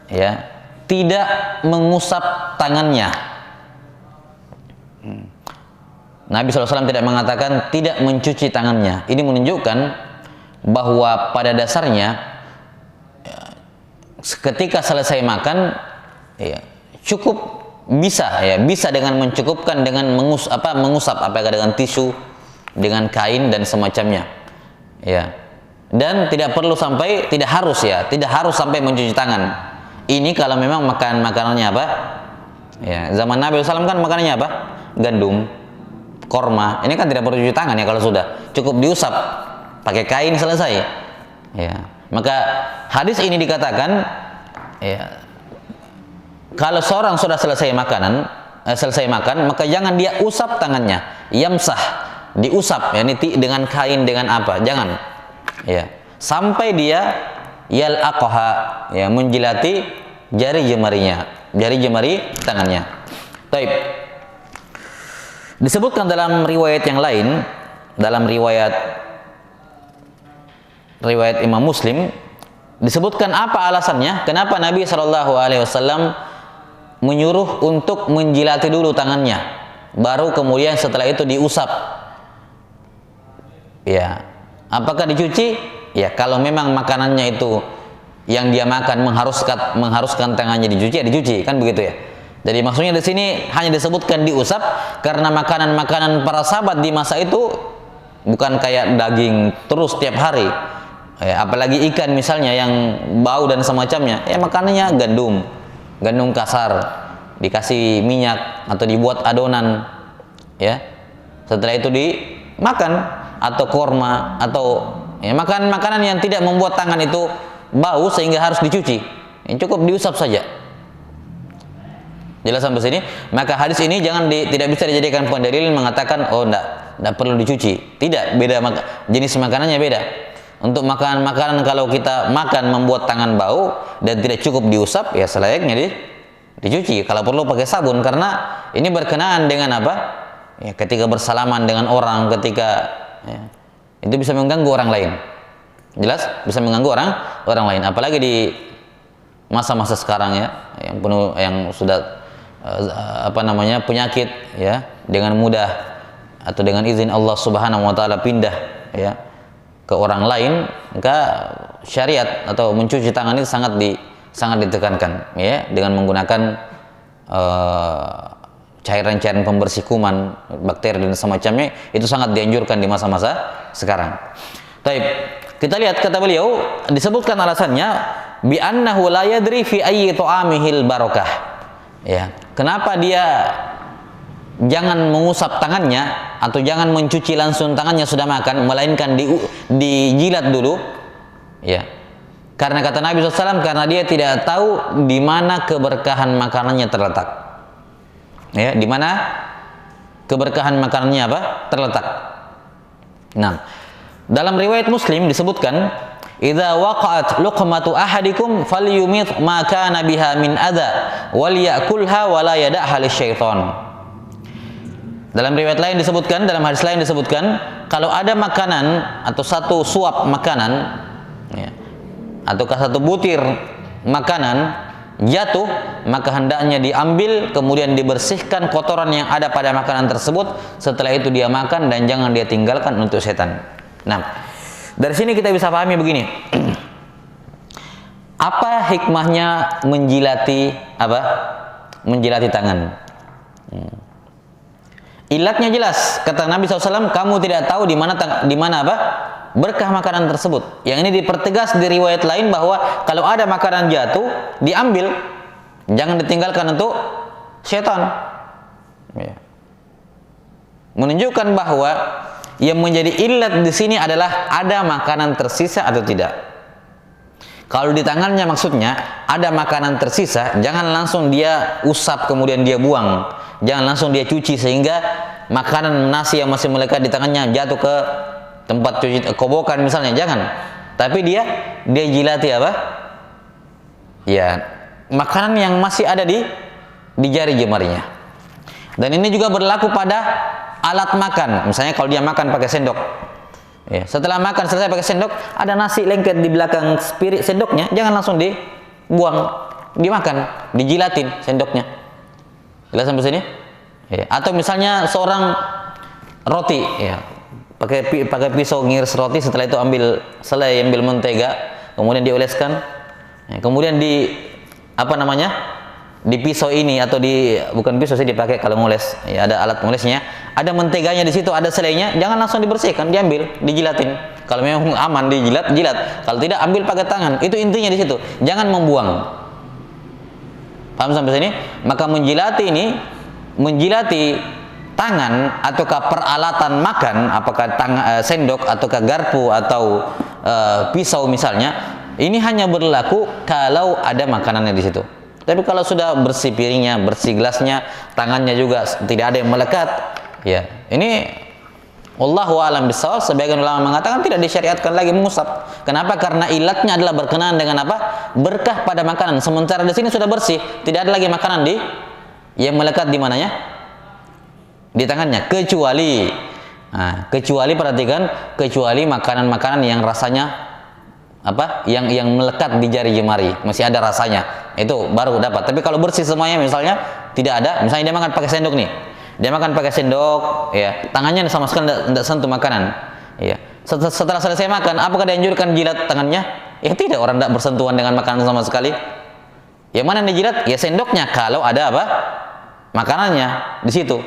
ya, tidak mengusap tangannya. Nabi SAW tidak mengatakan tidak mencuci tangannya. Ini menunjukkan bahwa pada dasarnya ketika selesai makan, ya, cukup bisa dengan mencukupkan dengan mengusap apakah dengan tisu, dengan kain dan semacamnya, ya. Dan tidak harus sampai mencuci tangan. Ini kalau memang makanannya apa? Ya, zaman Nabi SAW kan makanannya apa? Gandum, korma. Ini kan tidak perlu cuci tangan ya kalau sudah. Cukup diusap pakai kain selesai. Ya. Maka hadis ini dikatakan, ya, kalau seorang sudah selesai makan, maka jangan dia usap tangannya. Yamsah, diusap ya, dengan kain dengan apa? Jangan. Ya. Sampai dia yalaqaha, ya, menjilati jari jemari tangannya. Taib. Disebutkan dalam riwayat yang lain, dalam riwayat Imam Muslim, disebutkan apa alasannya, kenapa Nabi SAW menyuruh untuk menjilati dulu tangannya, baru kemudian setelah itu diusap. Ya, apakah dicuci? Ya, kalau memang makanannya itu yang dia makan mengharuskan tangannya dicuci, ya dicuci, kan begitu ya. Jadi maksudnya di sini hanya disebutkan diusap karena makanan-makanan para sahabat di masa itu bukan kayak daging terus tiap hari. Ya, apalagi ikan misalnya yang bau dan semacamnya, ya makanannya gandum kasar, dikasih minyak atau dibuat adonan, ya. Setelah itu dimakan, atau korma, atau ya makanan yang tidak membuat tangan itu bau sehingga harus dicuci. Yang cukup diusap saja. Jelas sampai sini? Maka hadis ini tidak bisa dijadikan pendalil mengatakan enggak perlu dicuci. Tidak, beda jenis makanannya beda. Untuk makanan kalau kita makan membuat tangan bau dan tidak cukup diusap, ya selayaknya dicuci. Kalau perlu pakai sabun, karena ini berkenaan dengan apa? Ya, ketika bersalaman dengan orang, ya, itu bisa mengganggu orang lain. Jelas? Bisa mengganggu orang lain. Apalagi di masa-masa sekarang, ya, yang sudah penyakit, ya, dengan mudah atau dengan izin Allah Subhanahu wa taala pindah, ya, ke orang lain, maka syariat atau mencuci tangan ini sangat ditekankan, ya, dengan menggunakan cairan-cairan pembersih kuman, bakteri dan semacamnya. Itu sangat dianjurkan di masa-masa sekarang. Taib. Kita lihat kata beliau, disebutkan alasannya bi annahu la yadri fi ayyi ta'amihil barakah. Ya, kenapa dia jangan mengusap tangannya atau jangan mencuci langsung tangannya sudah makan, melainkan dijilat dulu, ya. Karena kata Nabi SAW, karena dia tidak tahu di mana keberkahan makanannya terletak. Ya, di mana keberkahan makanannya terletak. Nah, dalam riwayat Muslim disebutkan, idza waqa'at luqmatu ahadikum falyumit ma kana biha min adza wal ya'kulha wa la yad'ha lisyaitan. Dalam riwayat lain disebutkan, dalam hadis lain disebutkan, kalau ada makanan atau satu suap makanan, ya, ataukah satu butir makanan jatuh, maka hendaknya diambil kemudian dibersihkan kotoran yang ada pada makanan tersebut. Setelah itu dia makan dan jangan dia tinggalkan untuk setan. Nah, dari sini kita bisa pahami begini. Apa hikmahnya menjilati tangan? Ilatnya jelas. Kata Nabi SAW, kamu tidak tahu di mana berkah makanan tersebut. Yang ini dipertegas di riwayat lain bahwa kalau ada makanan jatuh, diambil, jangan ditinggalkan untuk setan. Ya. Menunjukkan bahwa yang menjadi ilat di sini adalah ada makanan tersisa atau tidak. Kalau di tangannya maksudnya ada makanan tersisa, jangan langsung dia usap kemudian dia buang. Jangan langsung dia cuci sehingga makanan nasi yang masih melekat di tangannya jatuh ke tempat cuci kobokan misalnya, jangan. Tapi dia jilati ya makanan yang masih ada di jari jemarinya. Dan ini juga berlaku pada alat makan. Misalnya kalau dia makan pakai sendok, ya, setelah makan selesai pakai sendok, ada nasi lengket di belakang spirit sendoknya, jangan langsung dibuang, dimakan, dijilatin sendoknya. Jelas sampai sini? Ya. Atau misalnya seorang roti, ya, pakai pisau ngiris roti, setelah itu ambil selai, ambil mentega, kemudian dioleskan, ya, kemudian di pisau ini, atau bukan pisau sih dipakai kalau ngoles, ya, ada alat ngolesnya, ada menteganya di situ, ada selainya, jangan langsung dibersihkan, diambil, dijilatin. Kalau memang aman dijilat, jilat. Kalau tidak, ambil pakai tangan. Itu intinya di situ. Jangan membuang. Paham sampai sini? Maka menjilati tangan ataukah peralatan makan, apakah sendok ataukah garpu atau pisau misalnya, ini hanya berlaku kalau ada makanannya di situ. Tapi kalau sudah bersih piringnya, bersih gelasnya, tangannya juga tidak ada yang melekat, ya ini wallahu a'lam bishawab, sebagian ulama mengatakan tidak disyariatkan lagi mengusap. Kenapa? Karena ilatnya adalah berkenaan dengan apa? Berkah pada makanan. Sementara di sini sudah bersih, tidak ada lagi makanan yang melekat di mananya? Di tangannya. Kecuali perhatikan, kecuali makanan-makanan yang rasanya apa? Yang melekat di jari jemari, masih ada rasanya, itu baru dapat. Tapi kalau bersih semuanya, misalnya tidak ada, misalnya dia makan pakai sendok nih, dia makan pakai sendok, ya, tangannya sama sekali tidak sentuh makanan, ya. Setelah selesai makan, apakah dianjurkan jilat tangannya? Ya tidak, orang tidak bersentuhan dengan makanan sama sekali. Yang mana yang dijilat? Ya sendoknya, kalau ada apa? Makanannya di situ,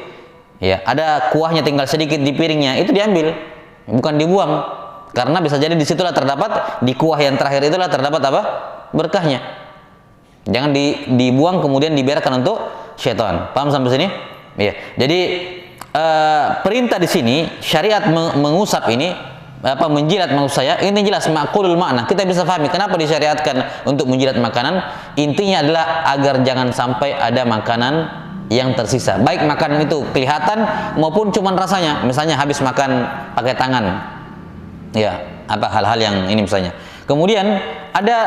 ya, ada kuahnya tinggal sedikit di piringnya, itu diambil, bukan dibuang. Karena bisa jadi disitulah terdapat, di kuah yang terakhir itulah terdapat apa? Berkahnya. Jangan dibuang kemudian dibiarkan untuk syaitan. Paham sampai sini? Ya. Jadi perintah di sini, syariat mengusap ini, menjilat, maksud saya ini jelas maqulul makna. Kita bisa pahami kenapa disyariatkan untuk menjilat makanan. Intinya adalah agar jangan sampai ada makanan yang tersisa. Baik makanan itu kelihatan maupun cuman rasanya. Misalnya habis makan pakai tangan, ya, apa hal-hal yang ini misalnya. Kemudian ada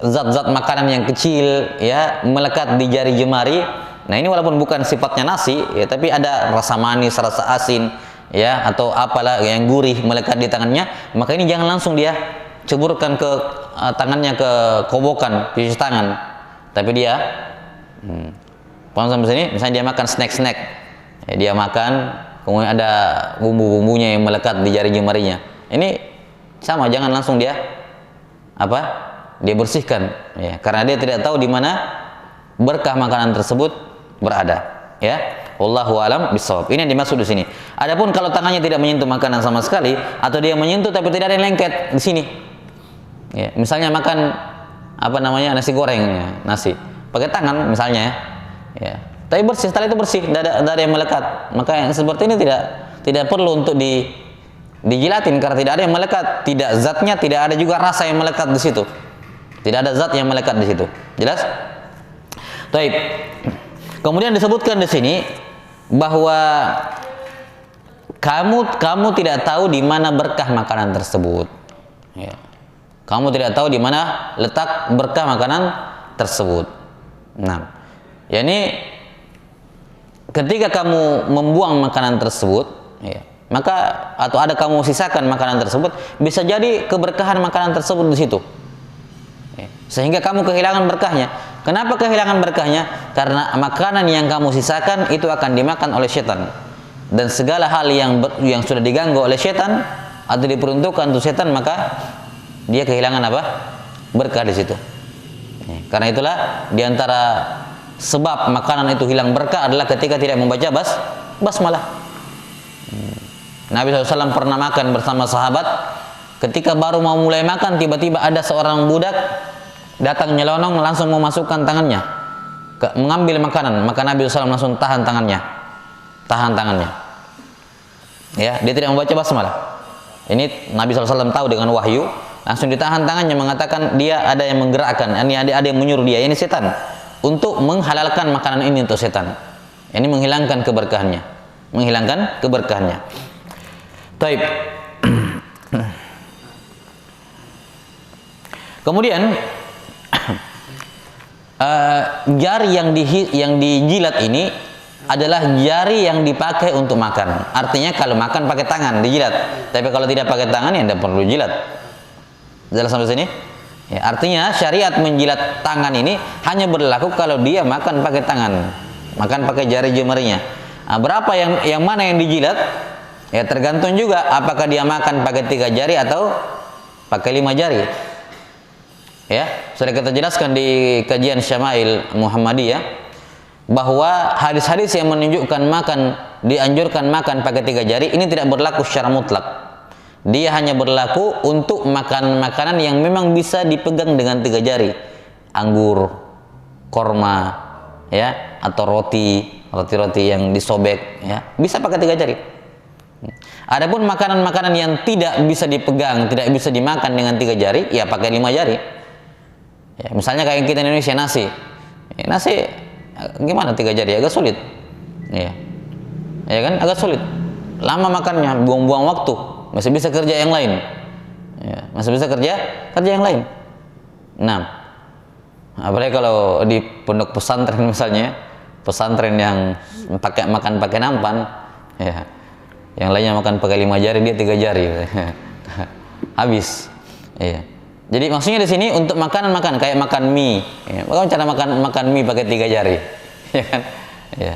zat-zat makanan yang kecil, ya, melekat di jari jemari. Nah ini walaupun bukan sifatnya nasi, ya, tapi ada rasa manis, rasa asin, ya, atau apalah yang gurih melekat di tangannya. Maka ini jangan langsung dia ceburkan ke tangannya, ke kobokan, cuci tangan. Tapi dia paham sampai sini? Misalnya dia makan snack-snack, ya, dia makan, kemudian ada bumbu-bumbunya yang melekat di jari jemarinya. Ini sama, jangan langsung dia bersihkan, ya, karena dia tidak tahu di mana berkah makanan tersebut berada, ya. Wallahu alam bishawab. Ini yang dimaksud di sini. Adapun kalau tangannya tidak menyentuh makanan sama sekali, atau dia menyentuh tapi tidak ada yang lengket di sini, ya, misalnya makan nasi goreng, ya, nasi pakai tangan misalnya, ya, tapi bersih, setelah itu bersih, tidak ada yang melekat, maka yang seperti ini tidak perlu untuk dijilatin, karena tidak ada yang melekat, tidak zatnya, tidak ada juga rasa yang melekat di situ, tidak ada zat yang melekat di situ. Jelas? Baik. Kemudian disebutkan di sini bahwa kamu tidak tahu di mana berkah makanan tersebut, ya. Kamu tidak tahu di mana letak berkah makanan tersebut. Nah, yakni ketika kamu membuang makanan tersebut, ya, maka atau ada kamu sisakan makanan tersebut, bisa jadi keberkahan makanan tersebut di situ, ya, sehingga kamu kehilangan berkahnya. Kenapa kehilangan berkahnya? Karena makanan yang kamu sisakan itu akan dimakan oleh setan, dan segala hal yang sudah diganggu oleh setan atau diperuntukkan untuk setan, maka dia kehilangan berkah di situ. Ya, karena itulah diantara sebab makanan itu hilang berkah adalah ketika tidak membaca basmalah. Nabi SAW pernah makan bersama sahabat. Ketika baru mau mulai makan, tiba-tiba ada seorang budak datang nyelonong, langsung memasukkan tangannya mengambil makanan. Maka Nabi SAW langsung tahan tangannya. Ya, dia tidak membaca basmalah. Ini Nabi SAW tahu dengan wahyu, langsung ditahan tangannya, mengatakan dia ada yang menggerakkan, ini ada yang menyuruh dia, ini setan, untuk menghalalkan makanan ini untuk setan. Ini menghilangkan keberkahannya, Taib. Kemudian Jari yang dijilat ini adalah jari yang dipakai untuk makan. Artinya kalau makan pakai tangan dijilat, tapi kalau tidak pakai tangan ya tidak perlu jilat. Jelas sampai sini? Ya, artinya syariat menjilat tangan ini hanya berlaku kalau dia makan pakai tangan, makan pakai jari jemarinya. Nah, berapa yang mana yang dijilat? Ya tergantung juga apakah dia makan pakai 3 jari atau pakai 5 jari. Ya, sudah kita jelaskan di kajian Syama'il Muhammadiyah bahwa hadis-hadis yang menunjukkan dianjurkan makan pakai 3 jari ini tidak berlaku secara mutlak. Dia hanya berlaku untuk makanan yang memang bisa dipegang dengan 3 jari. Anggur, korma, ya, atau roti yang disobek, ya, bisa pakai 3 jari. Adapun makanan-makanan yang tidak bisa dipegang, tidak bisa dimakan dengan 3 jari, ya pakai 5 jari. Ya, misalnya kayak kita Indonesia nasi. Ya, nasi gimana 3 jari? Agak sulit. Ya. Ya kan? Agak sulit. Lama makannya, buang-buang waktu. Masih bisa kerja yang lain. Ya, masih bisa kerja yang lain. Nah, apalagi kalau di pondok pesantren misalnya, pesantren yang makan pakai nampan, ya, yang lainnya makan pakai 5 jari, dia 3 jari, habis. Ya. Jadi maksudnya di sini untuk makanan kayak makan mie, ya, bagaimana cara makan mie pakai 3 jari, ya kan? Ya.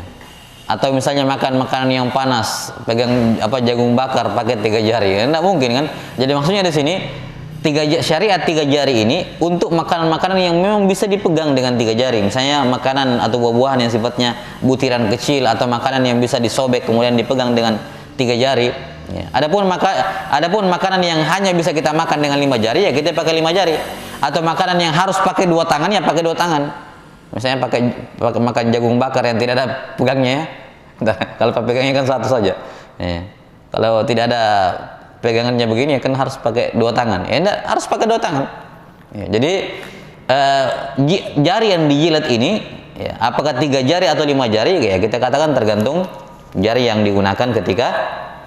Atau misalnya makan makanan yang panas, pegang jagung bakar pakai 3 jari, tidak mungkin kan? Jadi maksudnya di sini syariat 3 jari ini untuk makanan-makanan yang memang bisa dipegang dengan 3 jari. Misalnya makanan atau buah-buahan yang sifatnya butiran kecil atau makanan yang bisa disobek kemudian dipegang dengan 3 jari. Ya. Adapun makanan yang hanya bisa kita makan dengan 5 jari, ya kita pakai 5 jari. Atau makanan yang harus pakai 2 tangan, ya pakai 2 tangan. Misalnya pakai makan jagung bakar yang tidak ada pegangnya, ya. Kalau pegangnya kan 1 saja. Ya. Kalau tidak ada pegangannya begini, kan harus pakai 2 tangan. Ya enggak, harus pakai 2 tangan. Ya, jadi jari yang dijilat ini, ya, apakah 3 jari atau 5 jari? Ya kita katakan tergantung jari yang digunakan ketika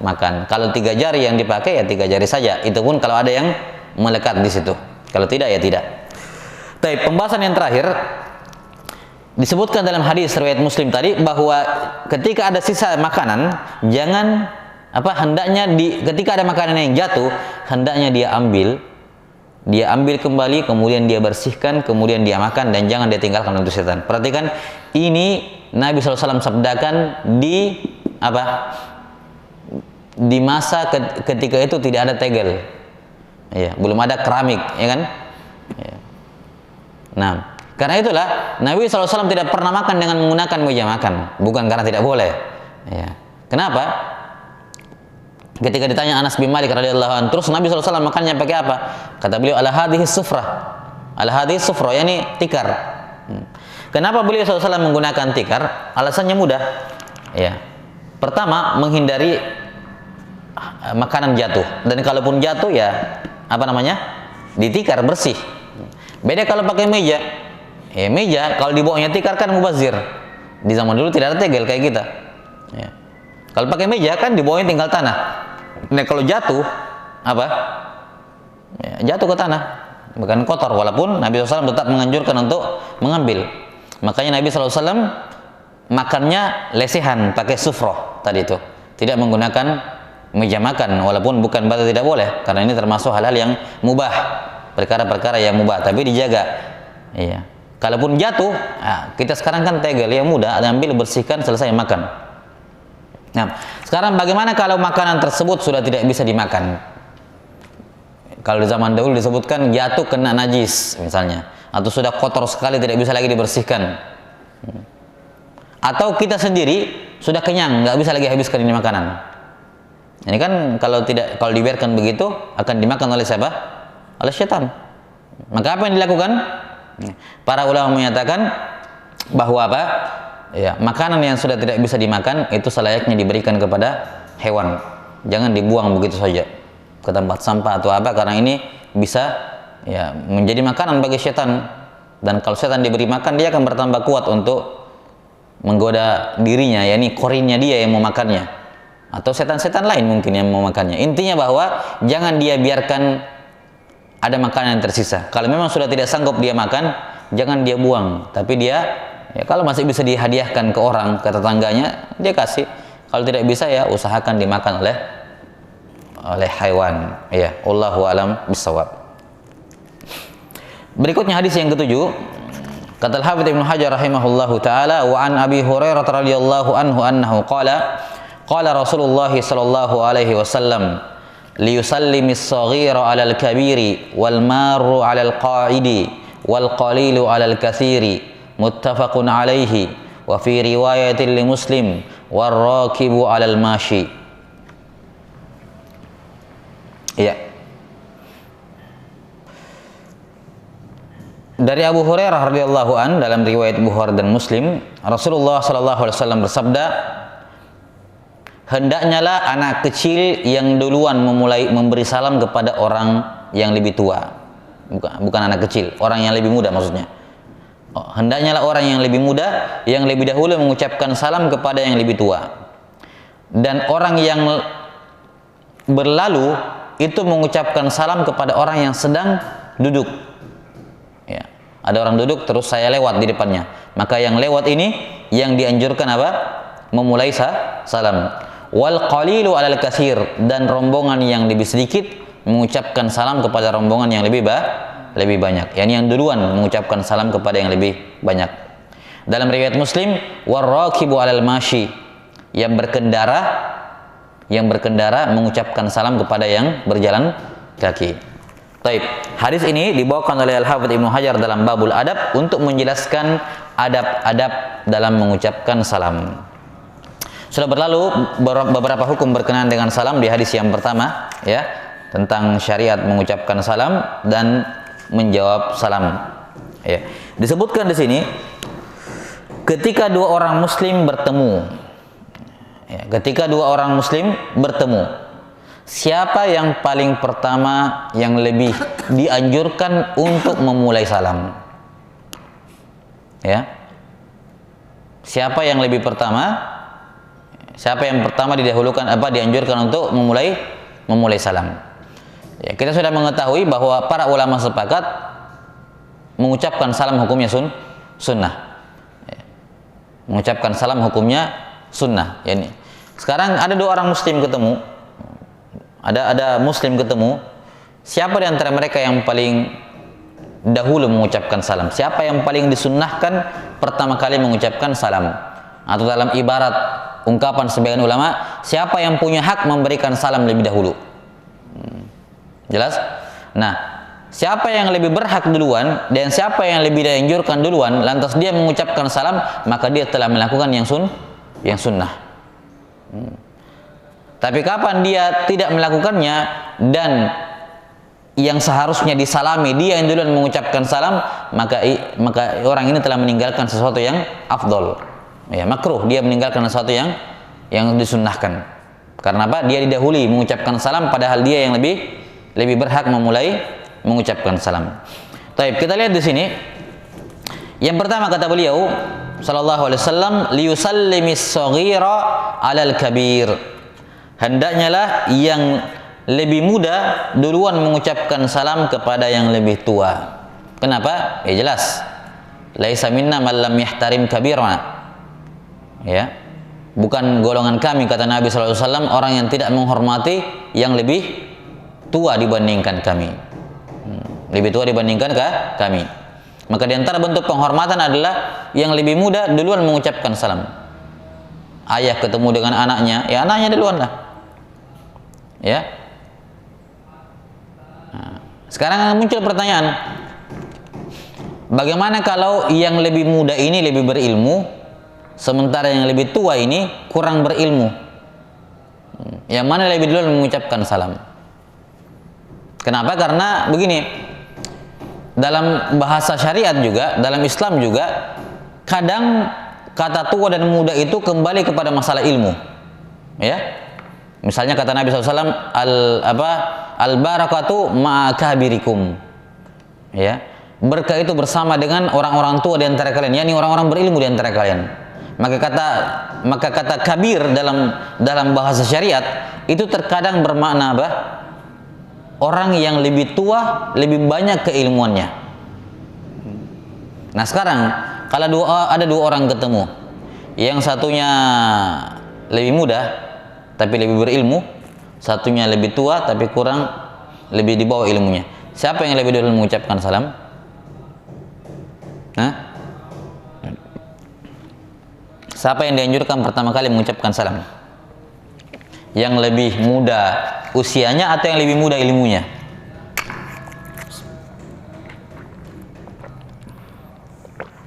makan. Kalau 3 jari yang dipakai, ya 3 jari saja. Itu pun kalau ada yang melekat di situ. Kalau tidak, ya tidak. Tapi pembahasan yang terakhir disebutkan dalam hadis riwayat Muslim tadi bahwa ketika ada sisa makanan, hendaknya ketika ada makanan yang jatuh, hendaknya dia ambil kembali, kemudian dia bersihkan, kemudian dia makan, dan jangan dia tinggalkan untuk setan. Perhatikan, ini Nabi SAW sabdakan di masa ketika itu tidak ada tegel, ya, belum ada keramik, ya kan? Ya. Nah, karena itulah Nabi SAW tidak pernah makan dengan menggunakan meja makan, bukan karena tidak boleh. Ya. Kenapa? Ketika ditanya Anas bin Malik radhiyallahu anhu, terus Nabi SAW makannya pakai apa? Kata beliau, ala hadhihi sufrah. Ala hadhihi sufrah, yakni tikar. Kenapa beliau SAW menggunakan tikar? Alasannya mudah. Ya. Pertama, menghindari makanan jatuh. Dan kalaupun jatuh, ya ditikar bersih. Beda kalau pakai meja. Ya, meja kalau dibawanya tikar kan mubazir. Di zaman dulu tidak ada tegel kayak kita. Ya. Kalau pakai meja kan dibawanya tinggal tanah. Nah kalau jatuh ya, jatuh ke tanah, bukan kotor. Walaupun Nabi SAW tetap menganjurkan untuk mengambil. Makanya Nabi SAW makannya lesehan pakai sufroh tadi itu, tidak menggunakan meja makan. Walaupun bukan berarti tidak boleh, karena ini termasuk hal-hal yang mubah, perkara-perkara yang mubah, tapi dijaga. Iya. Kalaupun jatuh, kita sekarang kan tegel, ya mudah, ambil, bersihkan, selesai makan. Nah, sekarang bagaimana kalau makanan tersebut sudah tidak bisa dimakan? Kalau di zaman dahulu disebutkan jatuh kena najis misalnya, atau sudah kotor sekali tidak bisa lagi dibersihkan. Atau kita sendiri sudah kenyang, nggak bisa lagi habiskan ini makanan. Ini kan kalau dibiarkan begitu akan dimakan oleh siapa? Oleh syaitan. Maka apa yang dilakukan? Para ulama menyatakan bahwa ya, makanan yang sudah tidak bisa dimakan itu selayaknya diberikan kepada hewan. Jangan dibuang begitu saja ke tempat sampah atau karena ini bisa ya menjadi makanan bagi setan. Dan kalau setan diberi makan, dia akan bertambah kuat untuk menggoda dirinya, yakni korinnya dia yang mau makannya, atau setan-setan lain mungkin yang mau makannya. Intinya bahwa jangan dia biarkan ada makanan yang tersisa. Kalau memang sudah tidak sanggup dia makan, jangan dia buang, tapi dia ya kalau masih bisa dihadiahkan ke orang, ke tetangganya, dia kasih. Kalau tidak bisa ya usahakan dimakan oleh hewan. Ya, wallahu alam bisawab. Berikutnya hadis yang ketujuh. Kata Al-Hafidz Ibnu Hajar rahimahullahu taala, wa an Abi Hurairah radhiyallahu anhu annahu qala Rasulullah sallallahu alaihi wasallam liyusallimis saghira 'alal kabiri wal marru 'alal qa'idi wal qalilu 'alal katsiri muttafaqun alaihi wa fi riwayatin li Muslim war rakibu 'alal mashi. Ya. Dari Abu Hurairah radhiyallahu an dalam riwayat Bukhari dan Muslim, Rasulullah sallallahu alaihi wasallam bersabda, hendaknya lah anak kecil yang duluan memulai memberi salam kepada orang yang lebih tua. Bukan anak kecil, orang yang lebih muda maksudnya. Hendaknya lah orang yang lebih muda yang lebih dahulu mengucapkan salam kepada yang lebih tua. Dan orang yang berlalu itu mengucapkan salam kepada orang yang sedang duduk. Ya, ada orang duduk terus saya lewat di depannya, maka yang lewat ini yang dianjurkan apa? Memulai salam. Wal qalilu 'alal katsir, dan rombongan yang lebih sedikit mengucapkan salam kepada rombongan yang lebih banyak. Yang duluan mengucapkan salam kepada yang lebih banyak. Dalam riwayat Muslim, war rakibu 'alal mashi, yang berkendara mengucapkan salam kepada yang berjalan kaki. Taib. Hadis ini dibawakan oleh Al-Hafidz Ibnu Hajar dalam Babul Adab untuk menjelaskan adab-adab dalam mengucapkan salam. Sudah berlalu beberapa hukum berkenaan dengan salam di hadis yang pertama, ya, tentang syariat mengucapkan salam dan menjawab salam. Ya. Disebutkan di sini ketika dua orang muslim bertemu. Ya, ketika dua orang muslim bertemu, siapa yang paling pertama yang lebih dianjurkan untuk memulai salam? Ya. Siapa yang lebih pertama? Siapa yang pertama dianjurkan untuk memulai salam? Ya, kita sudah mengetahui bahwa para ulama sepakat mengucapkan salam hukumnya sunnah. Ya. Mengucapkan salam hukumnya sunnah. Ya, ini. Sekarang ada dua orang muslim ketemu. Ada muslim ketemu, siapa di antara mereka yang paling dahulu mengucapkan salam? Siapa yang paling disunnahkan pertama kali mengucapkan salam? Atau dalam ibarat ungkapan sebagian ulama, siapa yang punya hak memberikan salam lebih dahulu? Jelas? Nah, siapa yang lebih berhak duluan dan siapa yang lebih dianjurkan duluan, lantas dia mengucapkan salam, maka dia telah melakukan yang sunnah. Tapi kapan dia tidak melakukannya dan yang seharusnya disalami dia yang duluan mengucapkan salam, maka orang ini telah meninggalkan sesuatu yang afdol. Ya, makruh, dia meninggalkan sesuatu yang disunnahkan. Karena apa? Dia didahului mengucapkan salam padahal dia yang lebih berhak memulai mengucapkan salam. Baik, kita lihat di sini. Yang pertama kata beliau sallallahu alaihi wasallam, liyusallimis shaghira 'alal kabir. Hendaknya lah yang lebih muda duluan mengucapkan salam kepada yang lebih tua. Kenapa? Ya jelas. Laisa minna man lam yahtarim kabirana. Ya. Bukan golongan kami, kata Nabi sallallahu alaihi wasallam, orang yang tidak menghormati yang lebih tua dibandingkan kami. Lebih tua dibandingkan kami. Maka di antara bentuk penghormatan adalah yang lebih muda duluan mengucapkan salam. Ayah ketemu dengan anaknya, ya anaknya duluan lah. Ya. Nah, sekarang muncul pertanyaan, bagaimana kalau yang lebih muda ini lebih berilmu, sementara yang lebih tua ini kurang berilmu? Yang mana lebih dulu mengucapkan salam? Kenapa? Karena begini, dalam bahasa syariat juga, dalam Islam juga, kadang kata tua dan muda itu kembali kepada masalah ilmu. Ya. Misalnya kata Nabi SAW, al-barakatu ma'akabirikum. Ya, berkah itu bersama dengan orang-orang tua di antara kalian, yakni orang-orang berilmu di antara kalian. Maka kata kabir dalam bahasa syariat itu terkadang bermakna apa? Orang yang lebih tua, lebih banyak keilmuannya. Nah sekarang kalau ada dua orang ketemu, yang satunya lebih muda tapi lebih berilmu, satunya lebih tua tapi lebih di bawah ilmunya. Siapa yang lebih dulu mengucapkan salam? Hah? Siapa yang dianjurkan pertama kali mengucapkan salam? Yang lebih muda usianya atau yang lebih muda ilmunya?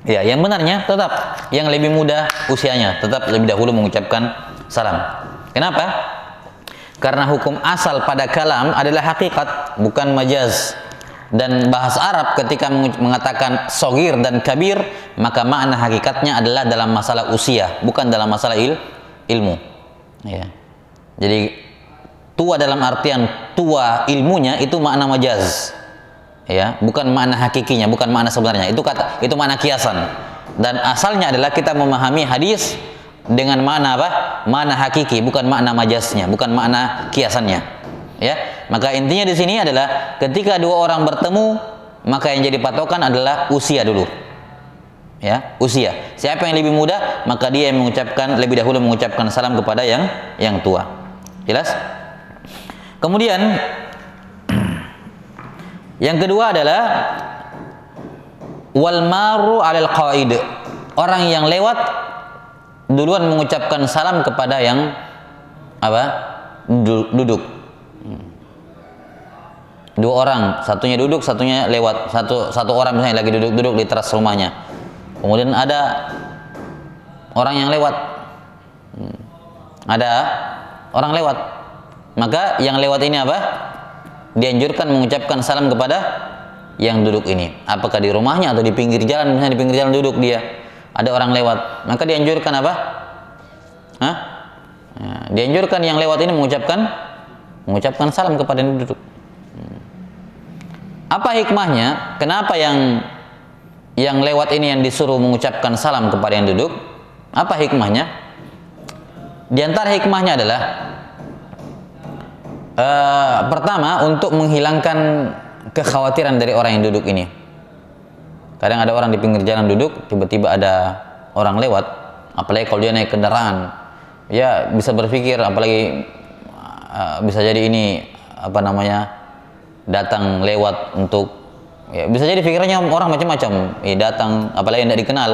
Ya, yang benarnya tetap yang lebih muda usianya tetap lebih dahulu mengucapkan salam. Kenapa? Karena hukum asal pada kalam adalah hakikat, bukan majaz. Dan bahasa Arab ketika mengatakan sogir dan kabir, maka makna hakikatnya adalah dalam masalah usia, bukan dalam masalah ilmu. Ya. Jadi tua dalam artian tua ilmunya itu makna majaz. Ya, bukan makna hakikinya, bukan makna sebenarnya. Itu makna kiasan. Dan asalnya adalah kita memahami hadis dengan makna apa? Makna hakiki, bukan makna majaznya, bukan makna kiasannya. Ya, maka intinya di sini adalah ketika dua orang bertemu, maka yang jadi patokan adalah usia dulu. Ya, usia. Siapa yang lebih muda, maka dia yang lebih dahulu mengucapkan salam kepada yang tua. Jelas? Kemudian yang kedua adalah wal maru 'alal qaid. Orang yang lewat duluan mengucapkan salam kepada yang apa? Duduk. Dua orang, satunya duduk, satunya lewat. Satu orang misalnya lagi duduk di teras rumahnya. Kemudian ada orang yang lewat. Ada orang lewat. Maka yang lewat ini apa? Dianjurkan mengucapkan salam kepada yang duduk ini. Apakah di rumahnya atau di pinggir jalan, misalnya di pinggir jalan duduk dia, ada orang lewat, maka dianjurkan apa? Hah? Nah, dianjurkan yang lewat ini mengucapkan salam kepada yang duduk. Apa hikmahnya? Kenapa yang lewat ini yang disuruh mengucapkan salam kepada yang duduk? Apa hikmahnya? Di antara hikmahnya adalah pertama, untuk menghilangkan kekhawatiran dari orang yang duduk ini. Kadang ada orang di pinggir jalan duduk, tiba-tiba ada orang lewat, apalagi kalau dia naik kendaraan, ya bisa berpikir, apalagi bisa jadi ini apa namanya, datang lewat untuk, ya bisa jadi pikirannya orang macam-macam, datang apalagi yang tidak dikenal.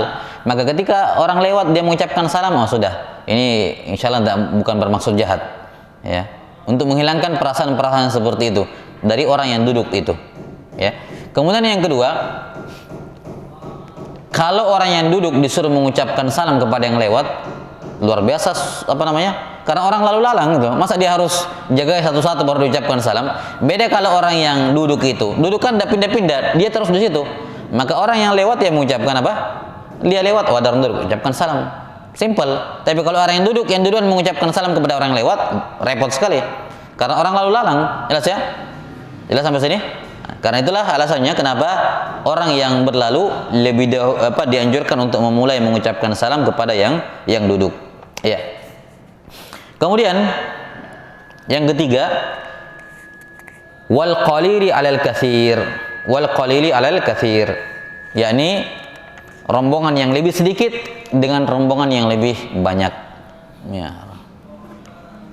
Maka ketika orang lewat dia mengucapkan salam, oh sudah, ini insya Allah bukan bermaksud jahat, ya. Untuk menghilangkan perasaan-perasaan seperti itu dari orang yang duduk itu, ya. Kemudian yang kedua, kalau orang yang duduk disuruh mengucapkan salam kepada yang lewat, luar biasa apa namanya? Karena orang lalu lalang gitu, masa dia harus jaga satu-satu baru diucapkan salam? Beda kalau orang yang duduk itu, duduk kan tidak pindah-pindah, dia terus di situ. Maka orang yang lewat yang mengucapkan apa? Dia lewat, oh ada orang duduk, ucapkan salam. Simple. Tapi kalau orang yang duluan mengucapkan salam kepada orang yang lewat, repot sekali. Karena orang lalu lalang, jelas ya? Jelas sampai sini? Nah, karena itulah alasannya kenapa orang yang berlalu dianjurkan untuk memulai mengucapkan salam kepada yang duduk. Ya. Kemudian yang ketiga, wal qalili 'alal katsir. Wal qalili 'alal katsir. Yakni rombongan yang lebih sedikit dengan rombongan yang lebih banyak. Ya.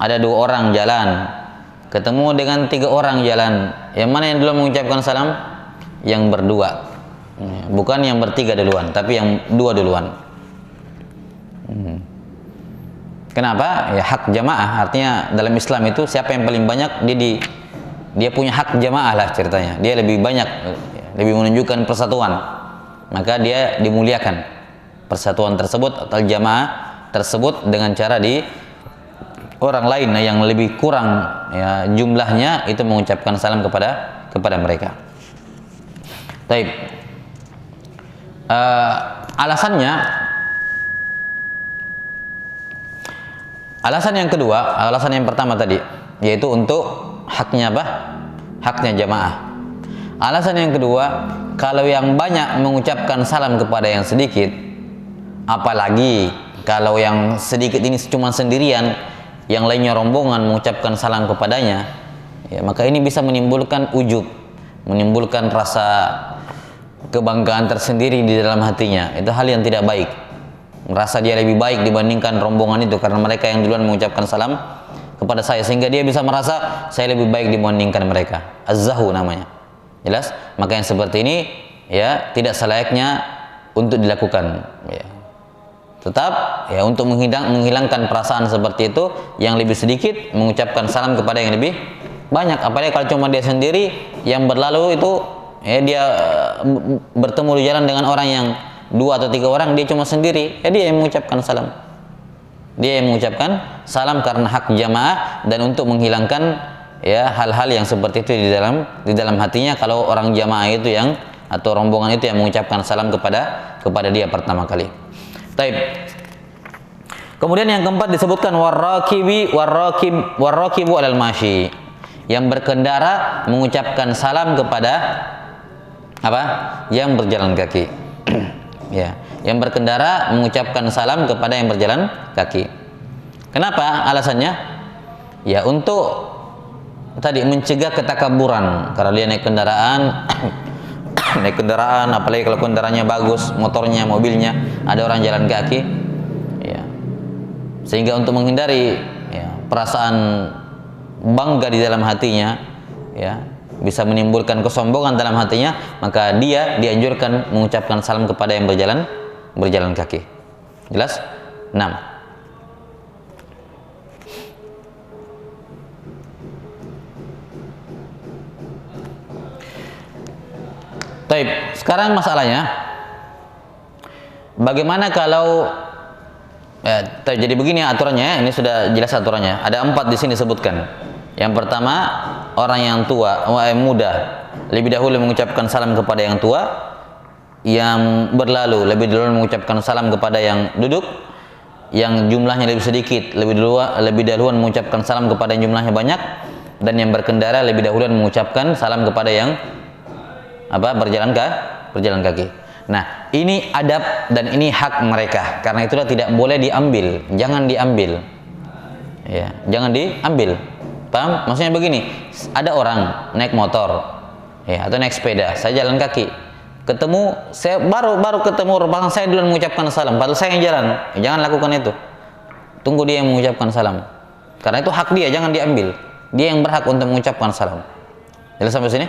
Ada dua orang jalan, ketemu dengan tiga orang jalan. Yang mana yang duluan mengucapkan salam? Yang berdua. Ya. Bukan yang bertiga duluan, tapi yang dua duluan. Kenapa? Ya hak jamaah. Artinya dalam Islam itu siapa yang paling banyak dia punya hak jamaah lah ceritanya. Dia lebih banyak, lebih menunjukkan persatuan. Maka dia dimuliakan. Persatuan tersebut atau jamaah tersebut dengan cara orang lain yang lebih kurang ya jumlahnya itu mengucapkan salam kepada mereka. Baik. Alasan yang kedua, alasan yang pertama tadi, yaitu untuk haknya apa? Haknya jamaah. Alasan yang kedua, kalau yang banyak mengucapkan salam kepada yang sedikit, apalagi kalau yang sedikit ini cuma sendirian, yang lainnya rombongan mengucapkan salam kepadanya, ya, maka ini bisa menimbulkan ujub, menimbulkan rasa kebanggaan tersendiri di dalam hatinya. Itu hal yang tidak baik. Merasa dia lebih baik dibandingkan rombongan itu karena mereka yang duluan mengucapkan salam kepada saya, sehingga dia bisa merasa saya lebih baik dibandingkan mereka. Az-zahu namanya. Jelas? Maka yang seperti ini ya tidak selayaknya untuk dilakukan ya. Tetap ya untuk menghilangkan perasaan seperti itu, yang lebih sedikit mengucapkan salam kepada yang lebih banyak. Apalagi kalau cuma dia sendiri yang berlalu itu ya, dia bertemu di jalan dengan orang yang 2 atau 3 orang, dia cuma sendiri, ya dia yang mengucapkan salam. Dia yang mengucapkan salam karena hak jamaah dan untuk menghilangkan ya hal-hal yang seperti itu di dalam hatinya kalau orang jamaah itu yang atau rombongan itu yang mengucapkan salam kepada dia pertama kali. Taib. Kemudian yang keempat disebutkan warrakibu alal masyi, yang berkendara mengucapkan salam kepada apa? Yang berjalan kaki. Ya, yang berkendara mengucapkan salam kepada yang berjalan kaki. Kenapa? Alasannya ya untuk tadi mencegah ketakaburan, karena dia naik kendaraan naik kendaraan, apalagi kalau kendaraannya bagus, motornya, mobilnya, ada orang jalan kaki ya. Sehingga untuk menghindari ya, perasaan bangga di dalam hatinya ya, bisa menimbulkan kesombongan dalam hatinya, maka dia dianjurkan mengucapkan salam kepada yang berjalan kaki. Jelas? 6. Taib. Sekarang masalahnya, bagaimana kalau jadi begini aturannya, ini sudah jelas aturannya. Ada 4 di sini disebutkan. Yang pertama, orang yang tua, muda, lebih dahulu mengucapkan salam kepada yang tua. Yang berlalu lebih dulu mengucapkan salam kepada yang duduk. Yang jumlahnya lebih sedikit, lebih dahuluan mengucapkan salam kepada yang jumlahnya banyak. Dan yang berkendara lebih dahuluan mengucapkan salam kepada yang berjalan kaki. Nah, ini adab dan ini hak mereka. Karena itulah tidak boleh diambil, jangan diambil. Ya, jangan diambil. Paham? Maksudnya begini, ada orang naik motor, ya, atau naik sepeda, saya jalan kaki, ketemu, saya baru ketemu, bahkan saya duluan mengucapkan salam, padahal saya yang jalan. Ya, jangan lakukan itu. Tunggu dia yang mengucapkan salam, karena itu hak dia, jangan diambil. Dia yang berhak untuk mengucapkan salam. Jelas sampai sini?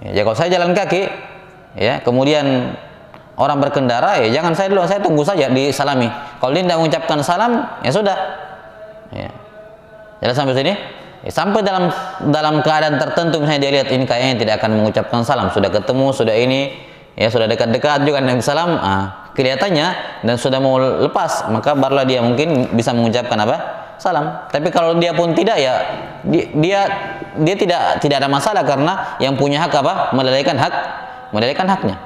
Ya, kalau saya jalan kaki, ya, kemudian orang berkendara, ya jangan saya duluan, saya tunggu saja disalami. Kalau dia tidak mengucapkan salam, ya sudah. Ya. Jelas sampai sini? Ya, sampai dalam keadaan tertentu, misalnya dia lihat ini kayaknya tidak akan mengucapkan salam, sudah ketemu, sudah ini, ya sudah dekat-dekat juga dengan salam, kelihatannya dan sudah mau lepas, maka barulah dia mungkin bisa mengucapkan salam. Tapi kalau dia pun tidak, ya dia tidak ada masalah, karena yang punya hak melalaikan haknya.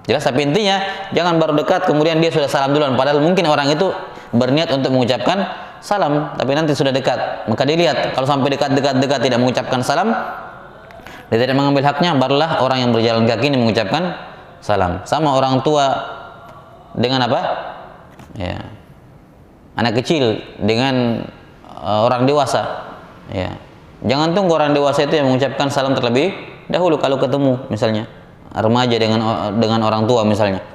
Jelas? Tapi intinya jangan baru dekat kemudian dia sudah salam duluan, padahal mungkin orang itu berniat untuk mengucapkan salam, tapi nanti sudah dekat, maka dilihat kalau sampai dekat tidak mengucapkan salam, dia tidak mengambil haknya, barulah orang yang berjalan kaki ini mengucapkan salam. Sama orang tua dengan ya, anak kecil dengan orang dewasa, ya. Jangan tunggu orang dewasa itu yang mengucapkan salam terlebih dahulu kalau ketemu, misalnya remaja dengan orang tua misalnya.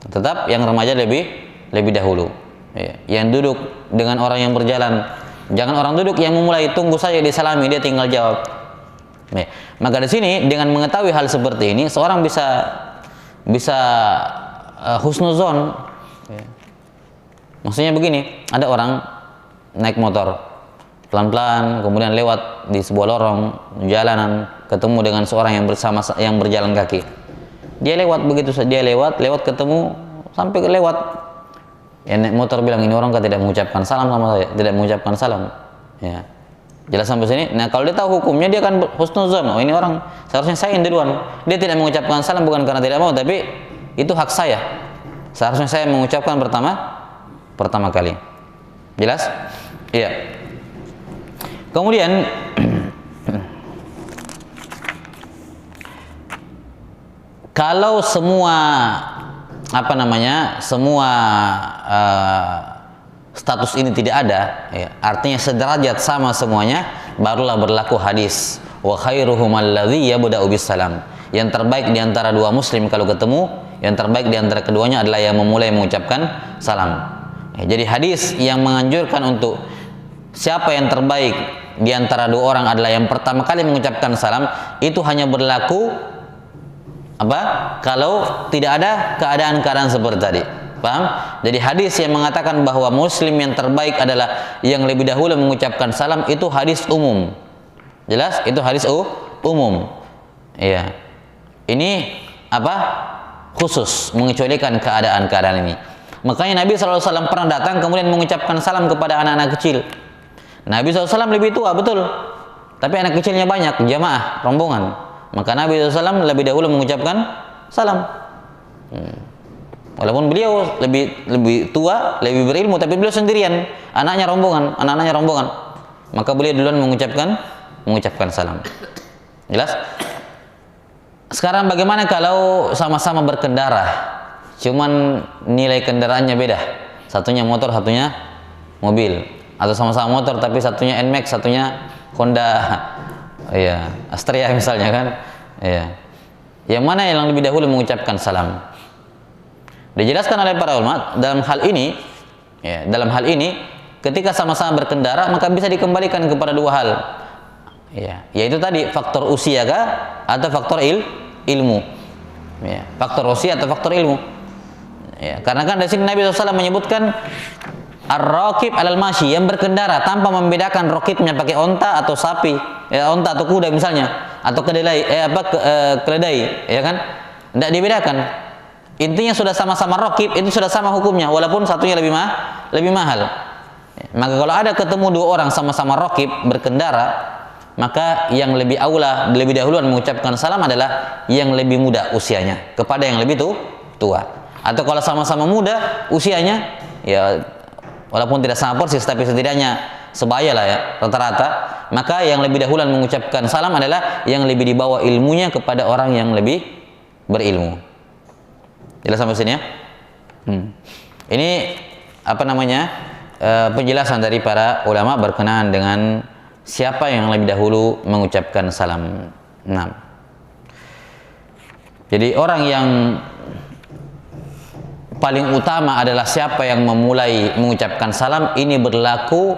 Tetap yang remaja lebih dahulu. Ya. Yang duduk dengan orang yang berjalan, jangan orang duduk yang memulai, tunggu saja disalami, dia tinggal jawab. Ya. Maka di sini dengan mengetahui hal seperti ini, seorang bisa husnuzon. Ya. Maksudnya begini, ada orang naik motor pelan-pelan, kemudian lewat di sebuah lorong jalanan, ketemu dengan seorang yang berjalan kaki. Dia lewat begitu saja, dia lewat ketemu sampai lewat. Ya, naik motor bilang, ini orang kan tidak mengucapkan salam sama saya, tidak mengucapkan salam. Ya. Jelas sampai sini? Nah, kalau dia tahu hukumnya, dia akan husnuzon. Oh, ini orang seharusnya saya yang duluan. Dia tidak mengucapkan salam bukan karena tidak mau, tapi itu hak saya. Seharusnya saya mengucapkan pertama kali. Jelas? Iya. Kemudian kalau semua semua status ini tidak ada, ya, artinya sederajat sama semuanya, barulah berlaku hadis wa khairuhum alladzi yabda'u bis salam. Yang terbaik di antara dua muslim kalau ketemu, yang terbaik di antara keduanya adalah yang memulai mengucapkan salam. Jadi hadis yang menganjurkan untuk siapa yang terbaik di antara dua orang adalah yang pertama kali mengucapkan salam, itu hanya berlaku kalau tidak ada keadaan-keadaan seperti tadi. Paham? Jadi hadis yang mengatakan bahwa muslim yang terbaik adalah yang lebih dahulu mengucapkan salam, itu hadis umum. Jelas? Itu hadis umum. Iya. Ini khusus mengecualikan keadaan-keadaan ini. Makanya Nabi SAW pernah datang kemudian mengucapkan salam kepada anak-anak kecil. Nabi SAW lebih tua, betul. Tapi anak kecilnya banyak, jamaah, rombongan. Maka Nabi SAW lebih dahulu mengucapkan salam. Walaupun beliau lebih tua, lebih berilmu, tapi beliau sendirian, anaknya rombongan. Maka beliau duluan mengucapkan salam. Jelas? Sekarang bagaimana kalau sama-sama berkendara, cuman nilai kendaraannya beda, satunya motor, satunya mobil, atau sama-sama motor tapi satunya NMAX, satunya Honda, Astrea misalnya kan, yang mana yang lebih dahulu mengucapkan salam? Dijelaskan oleh para ulama dalam hal ini, ketika sama-sama berkendara maka bisa dikembalikan kepada dua hal. Yaitu tadi faktor usia kah atau faktor ilmu. Faktor usia atau faktor ilmu. Karena kan di sini Nabi SAW menyebutkan ar-raqib alal masyi, yang berkendara tanpa membedakan raqibnya pakai onta atau sapi, onta atau kuda misalnya, atau keledai, ya kan? Tidak dibedakan. Intinya sudah sama-sama raqib, itu sudah sama hukumnya, walaupun satunya lebih mahal. Maka kalau ada ketemu dua orang sama-sama raqib berkendara, maka yang lebih aula, lebih dahuluan mengucapkan salam adalah yang lebih muda usianya kepada yang lebih tua. Atau kalau sama-sama muda usianya, walaupun tidak sama persis tapi setidaknya sebaya lah rata-rata, maka yang lebih dahuluan mengucapkan salam adalah yang lebih dibawa ilmunya kepada orang yang lebih berilmu. Jelas sampai sini ya? Ini penjelasan dari para ulama berkenaan dengan siapa yang lebih dahulu mengucapkan salam. Jadi orang yang paling utama adalah siapa yang memulai mengucapkan salam. Ini berlaku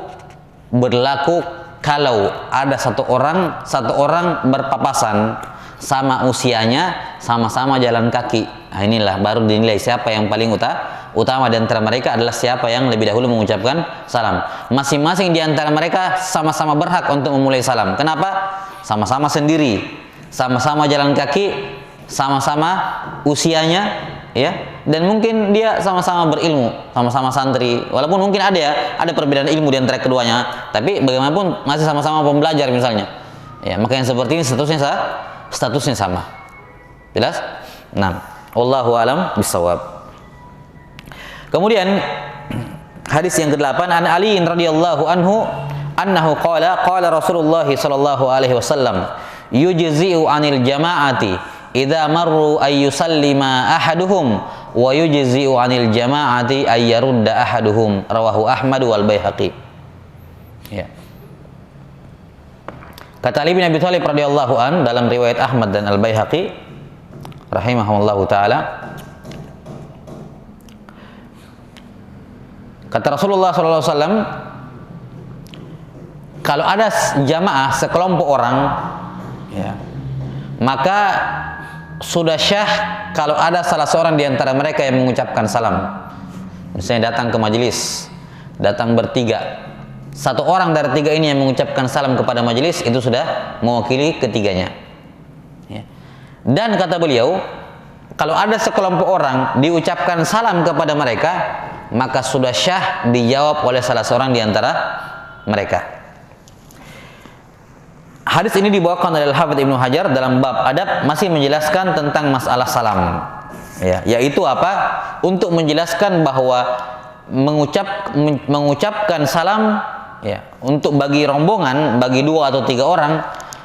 kalau ada satu orang berpapasan, sama usianya, sama-sama jalan kaki. Nah, inilah baru dinilai siapa yang paling utama di antara mereka adalah siapa yang lebih dahulu mengucapkan salam. Masing-masing di antara mereka sama-sama berhak untuk memulai salam. Kenapa? Sama-sama sendiri, sama-sama jalan kaki, sama-sama usianya, dan mungkin dia sama-sama berilmu, sama-sama santri. Walaupun mungkin ada perbedaan ilmu di antara keduanya, tapi bagaimanapun masih sama-sama pembelajar misalnya. Maka yang seperti ini statusnya sama. Jelas? Wallahu alam bisawab. Kemudian hadis yang ke-8, an Ali radhiyallahu anhu annahu qala Rasulullah sallallahu alaihi wasallam yujzi'u 'anil jama'ati idza marru ay yusallima ahaduhum wa yujzi'u 'anil jama'ati ay yarudda ahaduhum, rawahu Ahmad wal Baihaqi. Kata Ali bin Abi Thalib radhiyallahu an dalam riwayat Ahmad dan Al Baihaqi rahimahumullahu taala, kata Rasulullah sallallahu alaihi wasallam, kalau ada jamaah sekelompok orang, maka sudah syah kalau ada salah seorang di antara mereka yang mengucapkan salam. Misalnya datang ke majelis, datang bertiga, satu orang dari tiga ini yang mengucapkan salam kepada majelis, itu sudah mewakili ketiganya. Dan kata beliau, kalau ada sekelompok orang diucapkan salam kepada mereka, maka sudah syah dijawab oleh salah seorang di antara mereka. Hadis ini dibawakan oleh Al-Hafidz Ibnu Hajar dalam bab adab, masih menjelaskan tentang masalah salam, yaitu untuk menjelaskan bahwa mengucapkan salam untuk bagi rombongan, bagi 2 atau 3 orang,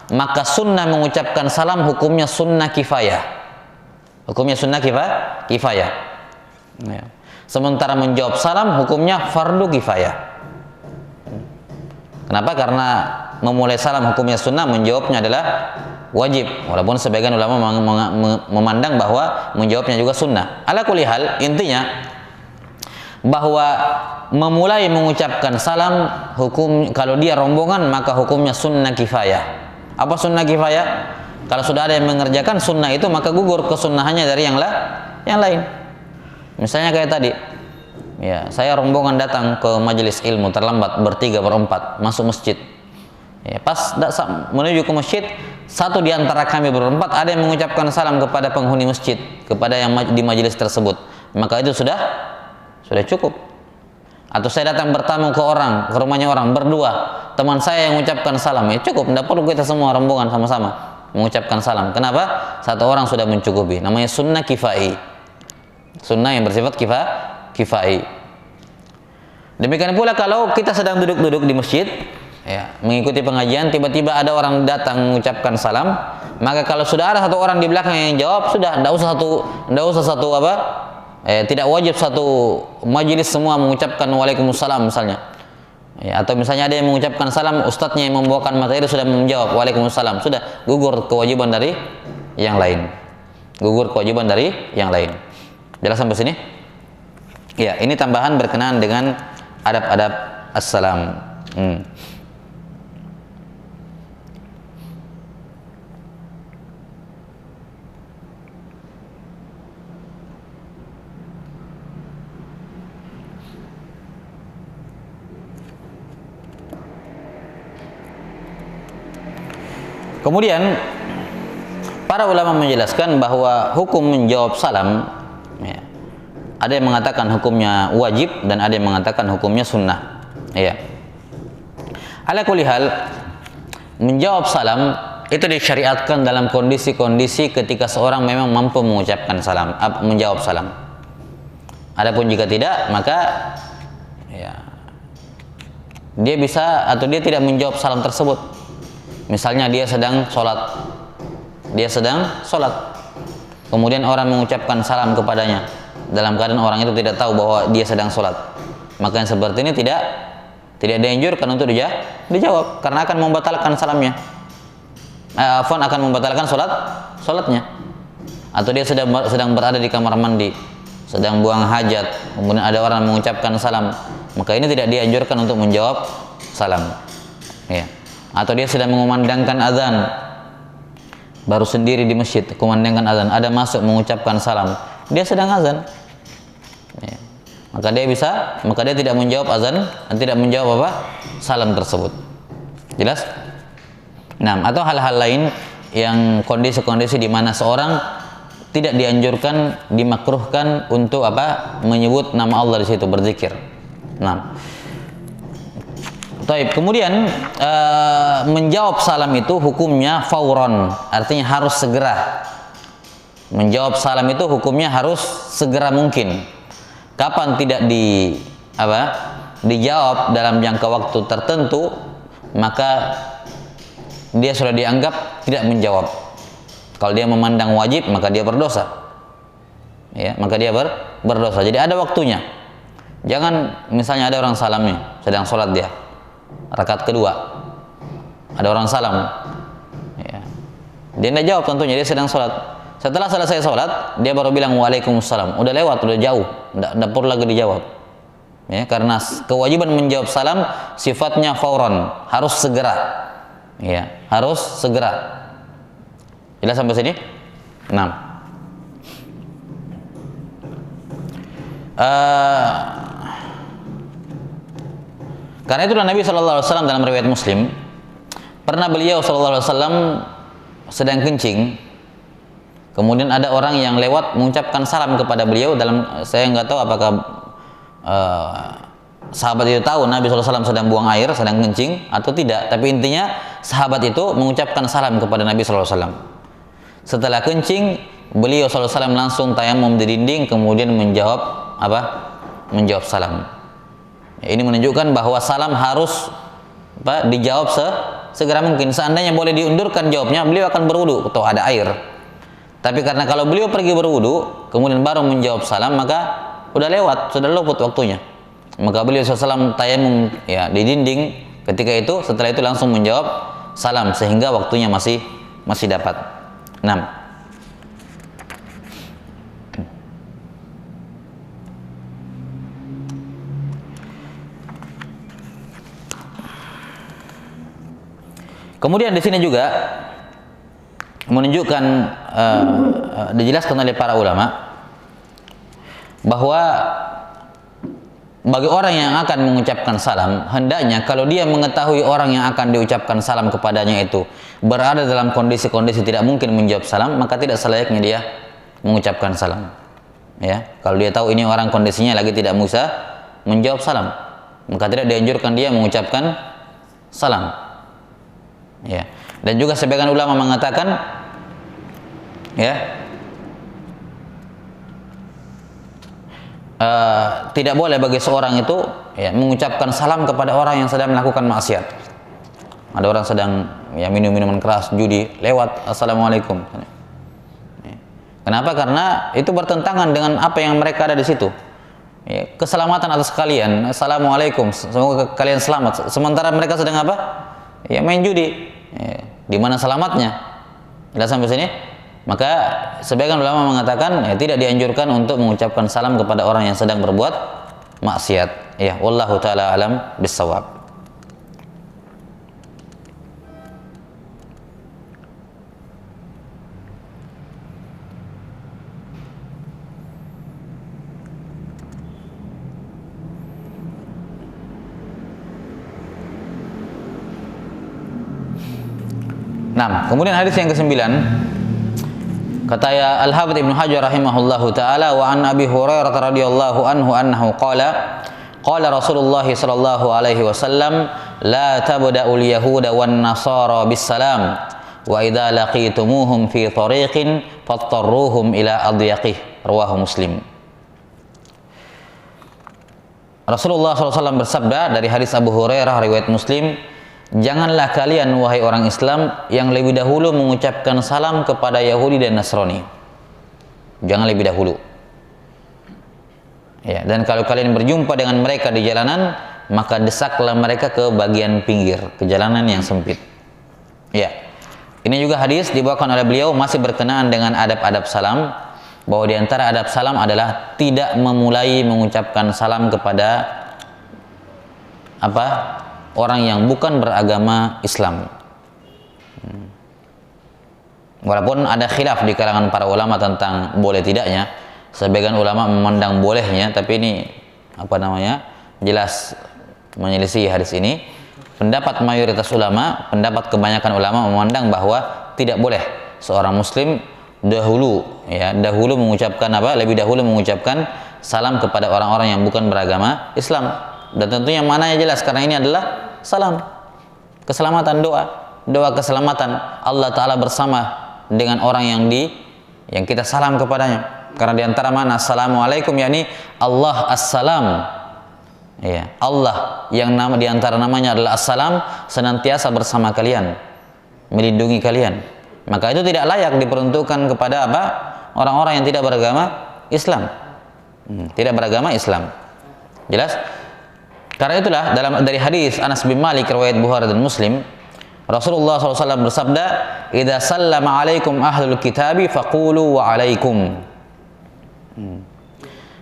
maka sunnah mengucapkan salam hukumnya sunnah kifayah. Hukumnya sunnah kifayah. Sementara menjawab salam hukumnya fardu kifayah. Kenapa? Karena memulai salam hukumnya sunnah, menjawabnya adalah wajib, walaupun sebagian ulama memandang bahwa menjawabnya juga sunnah. Ala kulli hal, intinya bahwa memulai mengucapkan salam hukum, kalau dia rombongan maka hukumnya sunnah kifayah. Apa sunnah kifayah? Kalau sudah ada yang mengerjakan sunnah itu, maka gugur kesunnahannya dari yang lain. Misalnya kayak tadi, ya, saya rombongan datang ke majelis ilmu terlambat, bertiga berempat masuk masjid. Ya, pas menuju ke masjid, satu di antara kami berempat ada yang mengucapkan salam kepada penghuni masjid, kepada yang di majelis tersebut, maka itu sudah cukup. Atau saya datang bertamu ke rumahnya orang berdua, teman saya yang mengucapkan salam, ya cukup, tidak perlu kita semua rombongan sama-sama mengucapkan salam. Kenapa? Satu orang sudah mencukupi. Namanya sunnah kifai, sunnah yang bersifat kifai. Demikian pula kalau kita sedang duduk-duduk di masjid, ya, mengikuti pengajian, tiba-tiba ada orang datang mengucapkan salam, maka kalau sudah ada satu orang di belakang yang jawab, sudah tidak usah satu tidak wajib satu majelis semua mengucapkan waalaikumsalam misalnya. Ya, atau misalnya ada yang mengucapkan salam, ustadznya yang membawakan materi sudah menjawab waalaikumsalam, sudah gugur kewajiban dari yang lain. Jelas sampai sini? Ya, ini tambahan berkenaan dengan adab-adab assalam. Kemudian para ulama menjelaskan bahwa hukum menjawab salam, ya, ada yang mengatakan hukumnya wajib dan ada yang mengatakan hukumnya sunnah. Ya. Ala kulli hal, menjawab salam itu disyariatkan dalam kondisi-kondisi ketika seorang memang mampu mengucapkan salam, menjawab salam. Adapun jika tidak, maka ya, dia bisa atau dia tidak menjawab salam tersebut. Misalnya dia sedang sholat, kemudian orang mengucapkan salam kepadanya dalam keadaan orang itu tidak tahu bahwa dia sedang sholat, maka yang seperti ini tidak dianjurkan untuk dijawab, karena akan membatalkan salamnya, akan membatalkan sholatnya. Atau dia sedang berada di kamar mandi, sedang buang hajat, kemudian ada orang mengucapkan salam, maka ini tidak dianjurkan untuk menjawab salam. Ya. Atau dia sedang mengumandangkan azan, baru sendiri di masjid, kumandangkan azan, ada masuk mengucapkan salam, dia sedang azan, ya, maka dia tidak menjawab azan dan tidak menjawab salam tersebut. Jelas? Nah, atau hal-hal lain yang kondisi-kondisi di mana seorang tidak dianjurkan, dimakruhkan untuk menyebut nama Allah di situ, berzikir. Nah, kemudian menjawab salam itu hukumnya fauron, artinya harus segera. Menjawab salam itu hukumnya harus segera mungkin. Kapan tidak dijawab dalam jangka waktu tertentu, maka dia sudah dianggap tidak menjawab. Kalau dia memandang wajib, maka dia berdosa. Ya, maka dia berdosa. Jadi ada waktunya. Jangan misalnya ada orang salamnya, sedang sholat dia, rakaat kedua, ada orang salam, ya, dia tidak jawab, tentunya dia sedang sholat. Setelah selesai sholat, dia baru bilang waalaikumsalam, udah lewat, udah jauh, tidak perlu lagi dijawab, ya, karena kewajiban menjawab salam sifatnya fauron, harus segera, ya, harus segera. Jelas sampai sini? 6. Karena itulah Nabi SAW dalam riwayat Muslim, pernah beliau SAW sedang kencing, kemudian ada orang yang lewat mengucapkan salam kepada beliau. Saya nggak tahu apakah sahabat itu tahu Nabi SAW sedang buang air, sedang kencing atau tidak, tapi intinya sahabat itu mengucapkan salam kepada Nabi SAW. Setelah kencing, beliau SAW langsung tayamum di dinding, kemudian menjawab salam. Ini menunjukkan bahwa salam harus dijawab segera mungkin. Seandainya boleh diundurkan jawabnya, beliau akan berwudu atau ada air. Tapi karena kalau beliau pergi berwudu kemudian baru menjawab salam, maka sudah lewat, sudah luput waktunya. Maka beliau SAW tayamum di dinding ketika itu, setelah itu langsung menjawab salam sehingga waktunya masih masih dapat. 6. Kemudian di sini juga menunjukkan dijelaskan oleh para ulama bahwa bagi orang yang akan mengucapkan salam, hendaknya kalau dia mengetahui orang yang akan diucapkan salam kepadanya itu berada dalam kondisi-kondisi tidak mungkin menjawab salam, maka tidak selayaknya dia mengucapkan salam. Ya, kalau dia tahu ini orang kondisinya lagi tidak bisa menjawab salam, maka tidak dianjurkan dia mengucapkan salam. Ya, dan juga sebagian ulama mengatakan, ya, tidak boleh bagi seorang itu ya mengucapkan salam kepada orang yang sedang melakukan maksiat. Ada orang sedang ya minum minuman keras, judi, lewat assalamualaikum. Kenapa? Karena itu bertentangan dengan apa yang mereka ada di situ. Ya, keselamatan atas kalian, assalamualaikum, semoga kalian selamat. Sementara mereka sedang apa? Ya main judi. Ya, di mana selamatnya? Jelas sampai sini? Maka sebagian ulama mengatakan ya, tidak dianjurkan untuk mengucapkan salam kepada orang yang sedang berbuat maksiat. Ya, wallahu taala alam bissawab. Nah, kemudian hadis yang ke-9, kata ya Al-Hafidz Ibnu Hajar rahimahullahu taala, wa an Abi Hurairah radhiyallahu anhu annahu qala qala Rasulullah sallallahu alaihi wasallam la tabda'ul yahuda wan nasara bis salam wa idza laqitumuhum fi tariqin fattarruhum ila adyaqih, rawahu Muslim. Rasulullah SAW bersabda dari hadis Abu Hurairah riwayat Muslim, janganlah kalian wahai orang Islam yang lebih dahulu mengucapkan salam kepada Yahudi dan Nasrani. Jangan lebih dahulu. Ya, dan kalau kalian berjumpa dengan mereka di jalanan, maka desaklah mereka ke bagian pinggir, ke jalanan yang sempit. Ya. Ini juga hadis dibawakan oleh beliau masih berkenaan dengan adab-adab salam, bahwa di antara adab salam adalah tidak memulai mengucapkan salam kepada orang yang bukan beragama Islam. Walaupun ada khilaf di kalangan para ulama tentang boleh tidaknya, sebagian ulama memandang bolehnya, tapi ini jelas menyelisih hadis ini. Pendapat mayoritas ulama, pendapat kebanyakan ulama memandang bahwa tidak boleh seorang muslim dahulu mengucapkan lebih dahulu mengucapkan salam kepada orang-orang yang bukan beragama Islam. Dan tentunya maknanya jelas, karena ini adalah salam keselamatan, doa keselamatan. Allah Ta'ala bersama dengan orang yang kita salam kepadanya. Karena diantara mana assalamualaikum, yakni Allah assalam. Ya, Allah yang diantara namanya adalah assalam, senantiasa bersama kalian, melindungi kalian. Maka itu tidak layak diperuntukkan kepada orang-orang yang tidak beragama Islam. Tidak beragama Islam. Jelas? Karena itulah dari hadis Anas bin Malik riwayat Bukhari dan Muslim, Rasulullah SAW bersabda, "Idza sallama 'alaikum ahlul kitabi faqulu wa 'alaikum."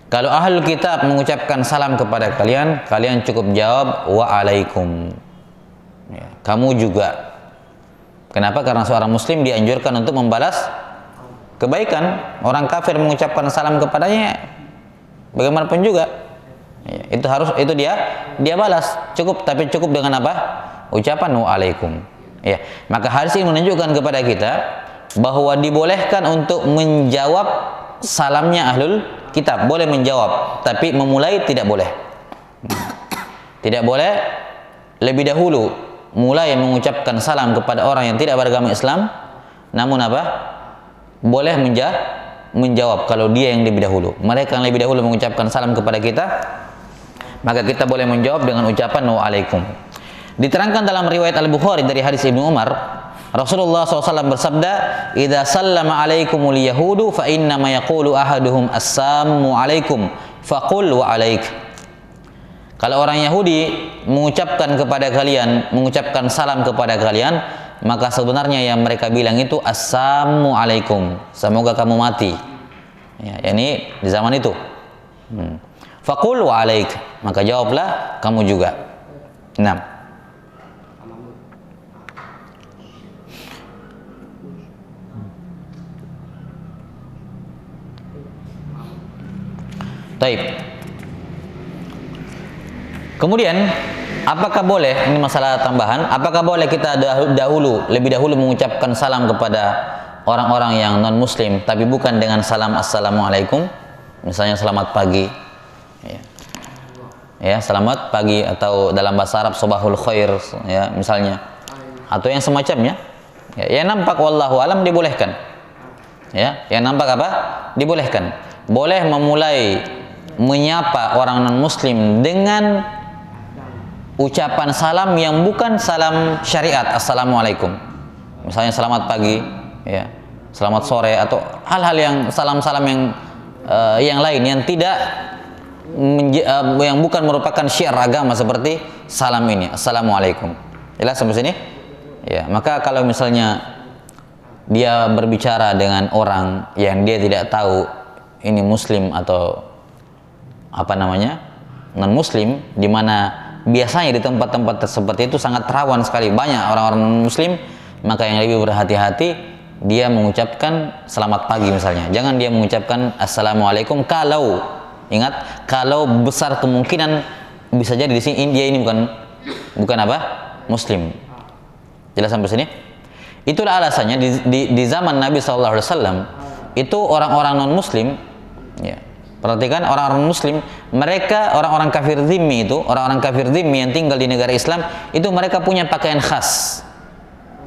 Kalau ahlul kitab mengucapkan salam kepada kalian, kalian cukup jawab wa 'alaikum. Ya, kamu juga. Kenapa? Karena seorang muslim dianjurkan untuk membalas kebaikan. Orang kafir mengucapkan salam kepadanya, bagaimanapun juga. Ya, itu dia balas, tapi cukup dengan ucapan waalaikum. Ya, maka hadis ini menunjukkan kepada kita bahwa dibolehkan untuk menjawab salamnya ahlul kitab, boleh menjawab, tapi memulai tidak boleh. Tidak boleh lebih dahulu mulai mengucapkan salam kepada orang yang tidak beragama Islam, namun boleh menjawab kalau dia yang lebih dahulu. Mereka yang lebih dahulu mengucapkan salam kepada kita, maka kita boleh menjawab dengan ucapan waalaikum. Diterangkan dalam riwayat Al-Bukhari dari hadis Ibnu Umar, Rasulullah SAW bersabda, "Idza sallama 'alaikumul yahudu fa inna ma yaqulu ahaduhum assalamu 'alaikum faqul wa 'alaik." Kalau orang Yahudi mengucapkan salam kepada kalian, maka sebenarnya yang mereka bilang itu assalamualaikum, semoga kamu mati. Ya, ini di zaman itu. Faqul wa alaik, maka jawablah kamu juga. Nah, taib. Kemudian, apakah boleh, ini masalah tambahan, apakah boleh kita lebih dahulu mengucapkan salam kepada orang-orang yang non-muslim, tapi bukan dengan salam assalamualaikum? Misalnya selamat pagi, ya selamat pagi, atau dalam bahasa Arab sobahul khair, ya misalnya, atau yang semacamnya. Yang nampak wallahu alam dibolehkan. Ya, yang nampak apa? Dibolehkan. Boleh memulai menyapa orang non-muslim dengan ucapan salam yang bukan salam syariat, assalamualaikum. Misalnya selamat pagi, ya, selamat sore, atau hal-hal yang salam-salam yang lain yang tidak yang bukan merupakan syiar agama seperti salam ini, assalamualaikum. Jelas sampai sini? Ya, maka kalau misalnya dia berbicara dengan orang yang dia tidak tahu ini muslim atau apa namanya, non-muslim, di mana biasanya di tempat-tempat seperti itu sangat rawan sekali, banyak orang-orang muslim, maka yang lebih berhati-hati dia mengucapkan selamat pagi misalnya. Jangan dia mengucapkan assalamualaikum kalau, ingat, kalau besar kemungkinan bisa jadi di sini dia ini bukan apa? Muslim. Jelas sampai sini? Itulah alasannya di zaman Nabi SAW itu orang-orang non-muslim, ya, perhatikan, orang-orang muslim, mereka orang-orang kafir dhimmi itu, orang-orang kafir dhimmi yang tinggal di negara Islam, itu mereka punya pakaian khas.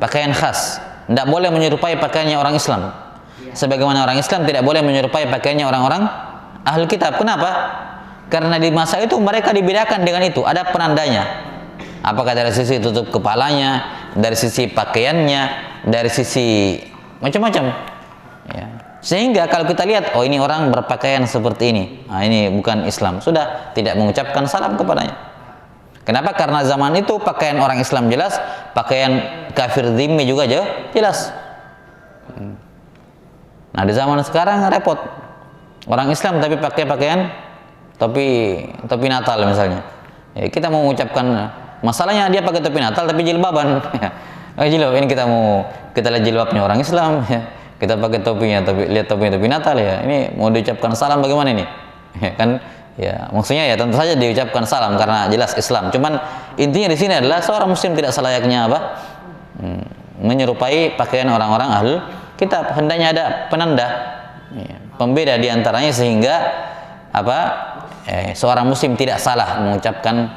Pakaian khas. Tidak boleh menyerupai pakaiannya orang Islam. Sebagaimana orang Islam tidak boleh menyerupai pakaiannya orang-orang Ahlul Kitab. Kenapa? Karena di masa itu mereka dibedakan dengan itu, ada penandanya. Apakah dari sisi tutup kepalanya, dari sisi pakaiannya, dari sisi macam-macam. Ya. Sehingga kalau kita lihat, oh ini orang berpakaian seperti ini, nah, ini bukan Islam, sudah tidak mengucapkan salam kepadanya. Kenapa? Karena zaman itu pakaian orang Islam jelas, pakaian kafir dhimmi juga jelas. Nah di zaman sekarang repot, orang Islam tapi pakai pakaian topi Natal misalnya. Ya, kita mau mengucapkan, masalahnya dia pakai topi Natal tapi jilbaban. Jilbab ini kita lihat jilbabnya orang Islam. Kita pakai topinya, lihat topi Natal, ya ini mau diucapkan salam bagaimana ini? Ya, kan, ya maksudnya ya tentu saja diucapkan salam karena jelas Islam. Cuman intinya di sini adalah seorang muslim tidak selayaknya apa? Menyerupai pakaian orang-orang Ahlul Kitab. Hendaknya ada penanda, ya, pembeda di antaranya sehingga apa? Seorang muslim tidak salah mengucapkan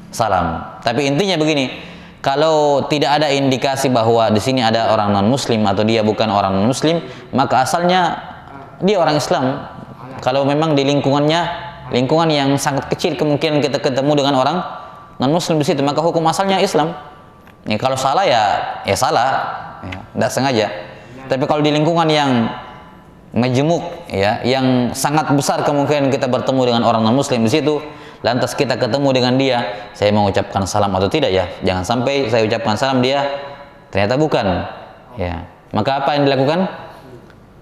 salam. Tapi intinya begini. Kalau tidak ada indikasi bahwa di sini ada orang non-muslim atau dia bukan orang non-muslim, maka asalnya dia orang Islam. Kalau memang di lingkungan yang sangat kecil kemungkinan kita ketemu dengan orang non-muslim di situ, maka hukum asalnya Islam. Ya, kalau salah ya salah, ya, tidak sengaja. Tapi kalau di lingkungan yang majemuk, ya, yang sangat besar kemungkinan kita bertemu dengan orang non-muslim di situ, lantas kita ketemu dengan dia, saya mengucapkan salam atau tidak, ya jangan sampai saya ucapkan salam dia ternyata bukan, ya maka apa yang dilakukan?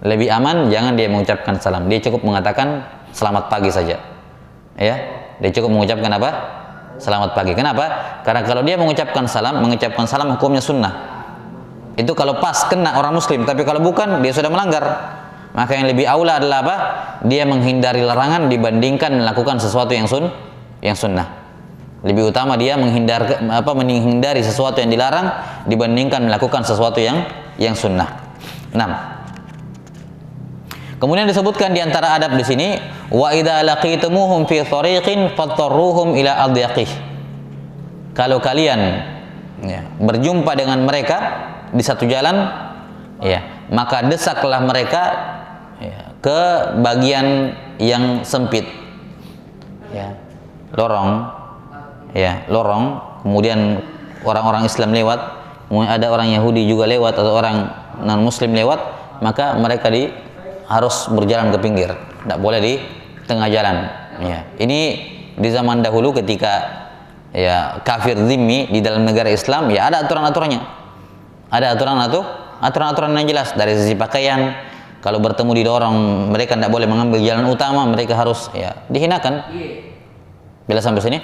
Lebih aman jangan dia mengucapkan salam, dia cukup mengatakan selamat pagi saja, ya dia cukup mengucapkan apa? Selamat pagi. Kenapa? Karena kalau dia mengucapkan salam hukumnya sunnah. Itu kalau pas kena orang muslim, tapi kalau bukan dia sudah melanggar. Maka yang lebih aula adalah apa? Dia menghindari larangan dibandingkan melakukan sesuatu yang sunnah. Lebih utama dia menghindari sesuatu yang dilarang dibandingkan melakukan sesuatu yang sunnah. 6. Kemudian disebutkan di antara adab di sini, wa idza laqitumuhum fi thariqin fattaruhum ila adyaqih. Kalau kalian, ya, berjumpa dengan mereka di satu jalan, ya, maka desaklah mereka, ya, ke bagian yang sempit, ya, lorong, kemudian orang-orang Islam lewat, kemudian ada orang Yahudi juga lewat atau orang non-muslim lewat, maka mereka harus berjalan ke pinggir, tidak boleh di tengah jalan. Ya, ini di zaman dahulu ketika, ya, kafir dhimmi di dalam negara Islam, ya ada aturan-aturannya. Ada aturan-aturan yang jelas dari sisi pakaian. Kalau bertemu didorong, mereka tidak boleh mengambil jalan utama, mereka harus ya dihinakan. Bila sampai sini.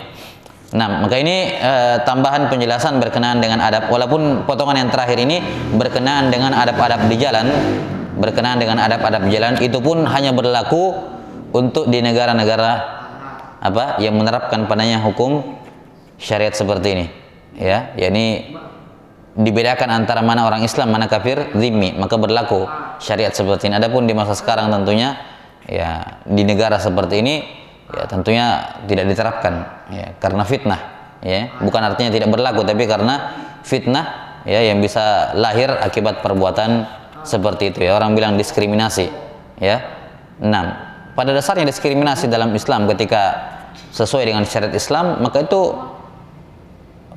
Nah, maka ini tambahan penjelasan berkenaan dengan adab. Walaupun potongan yang terakhir ini berkenaan dengan adab-adab di jalan, itu pun hanya berlaku untuk di negara-negara yang menerapkan padanya hukum syariat seperti ini. Ya, yakni dibedakan antara mana orang Islam, mana kafir zimmi, maka berlaku syariat seperti ini. Adapun di masa sekarang tentunya ya di negara seperti ini ya tentunya tidak diterapkan ya karena fitnah ya, bukan artinya tidak berlaku tapi karena fitnah ya yang bisa lahir akibat perbuatan seperti itu ya. Orang bilang diskriminasi ya. Nah, pada dasarnya diskriminasi dalam Islam ketika sesuai dengan syariat Islam, maka itu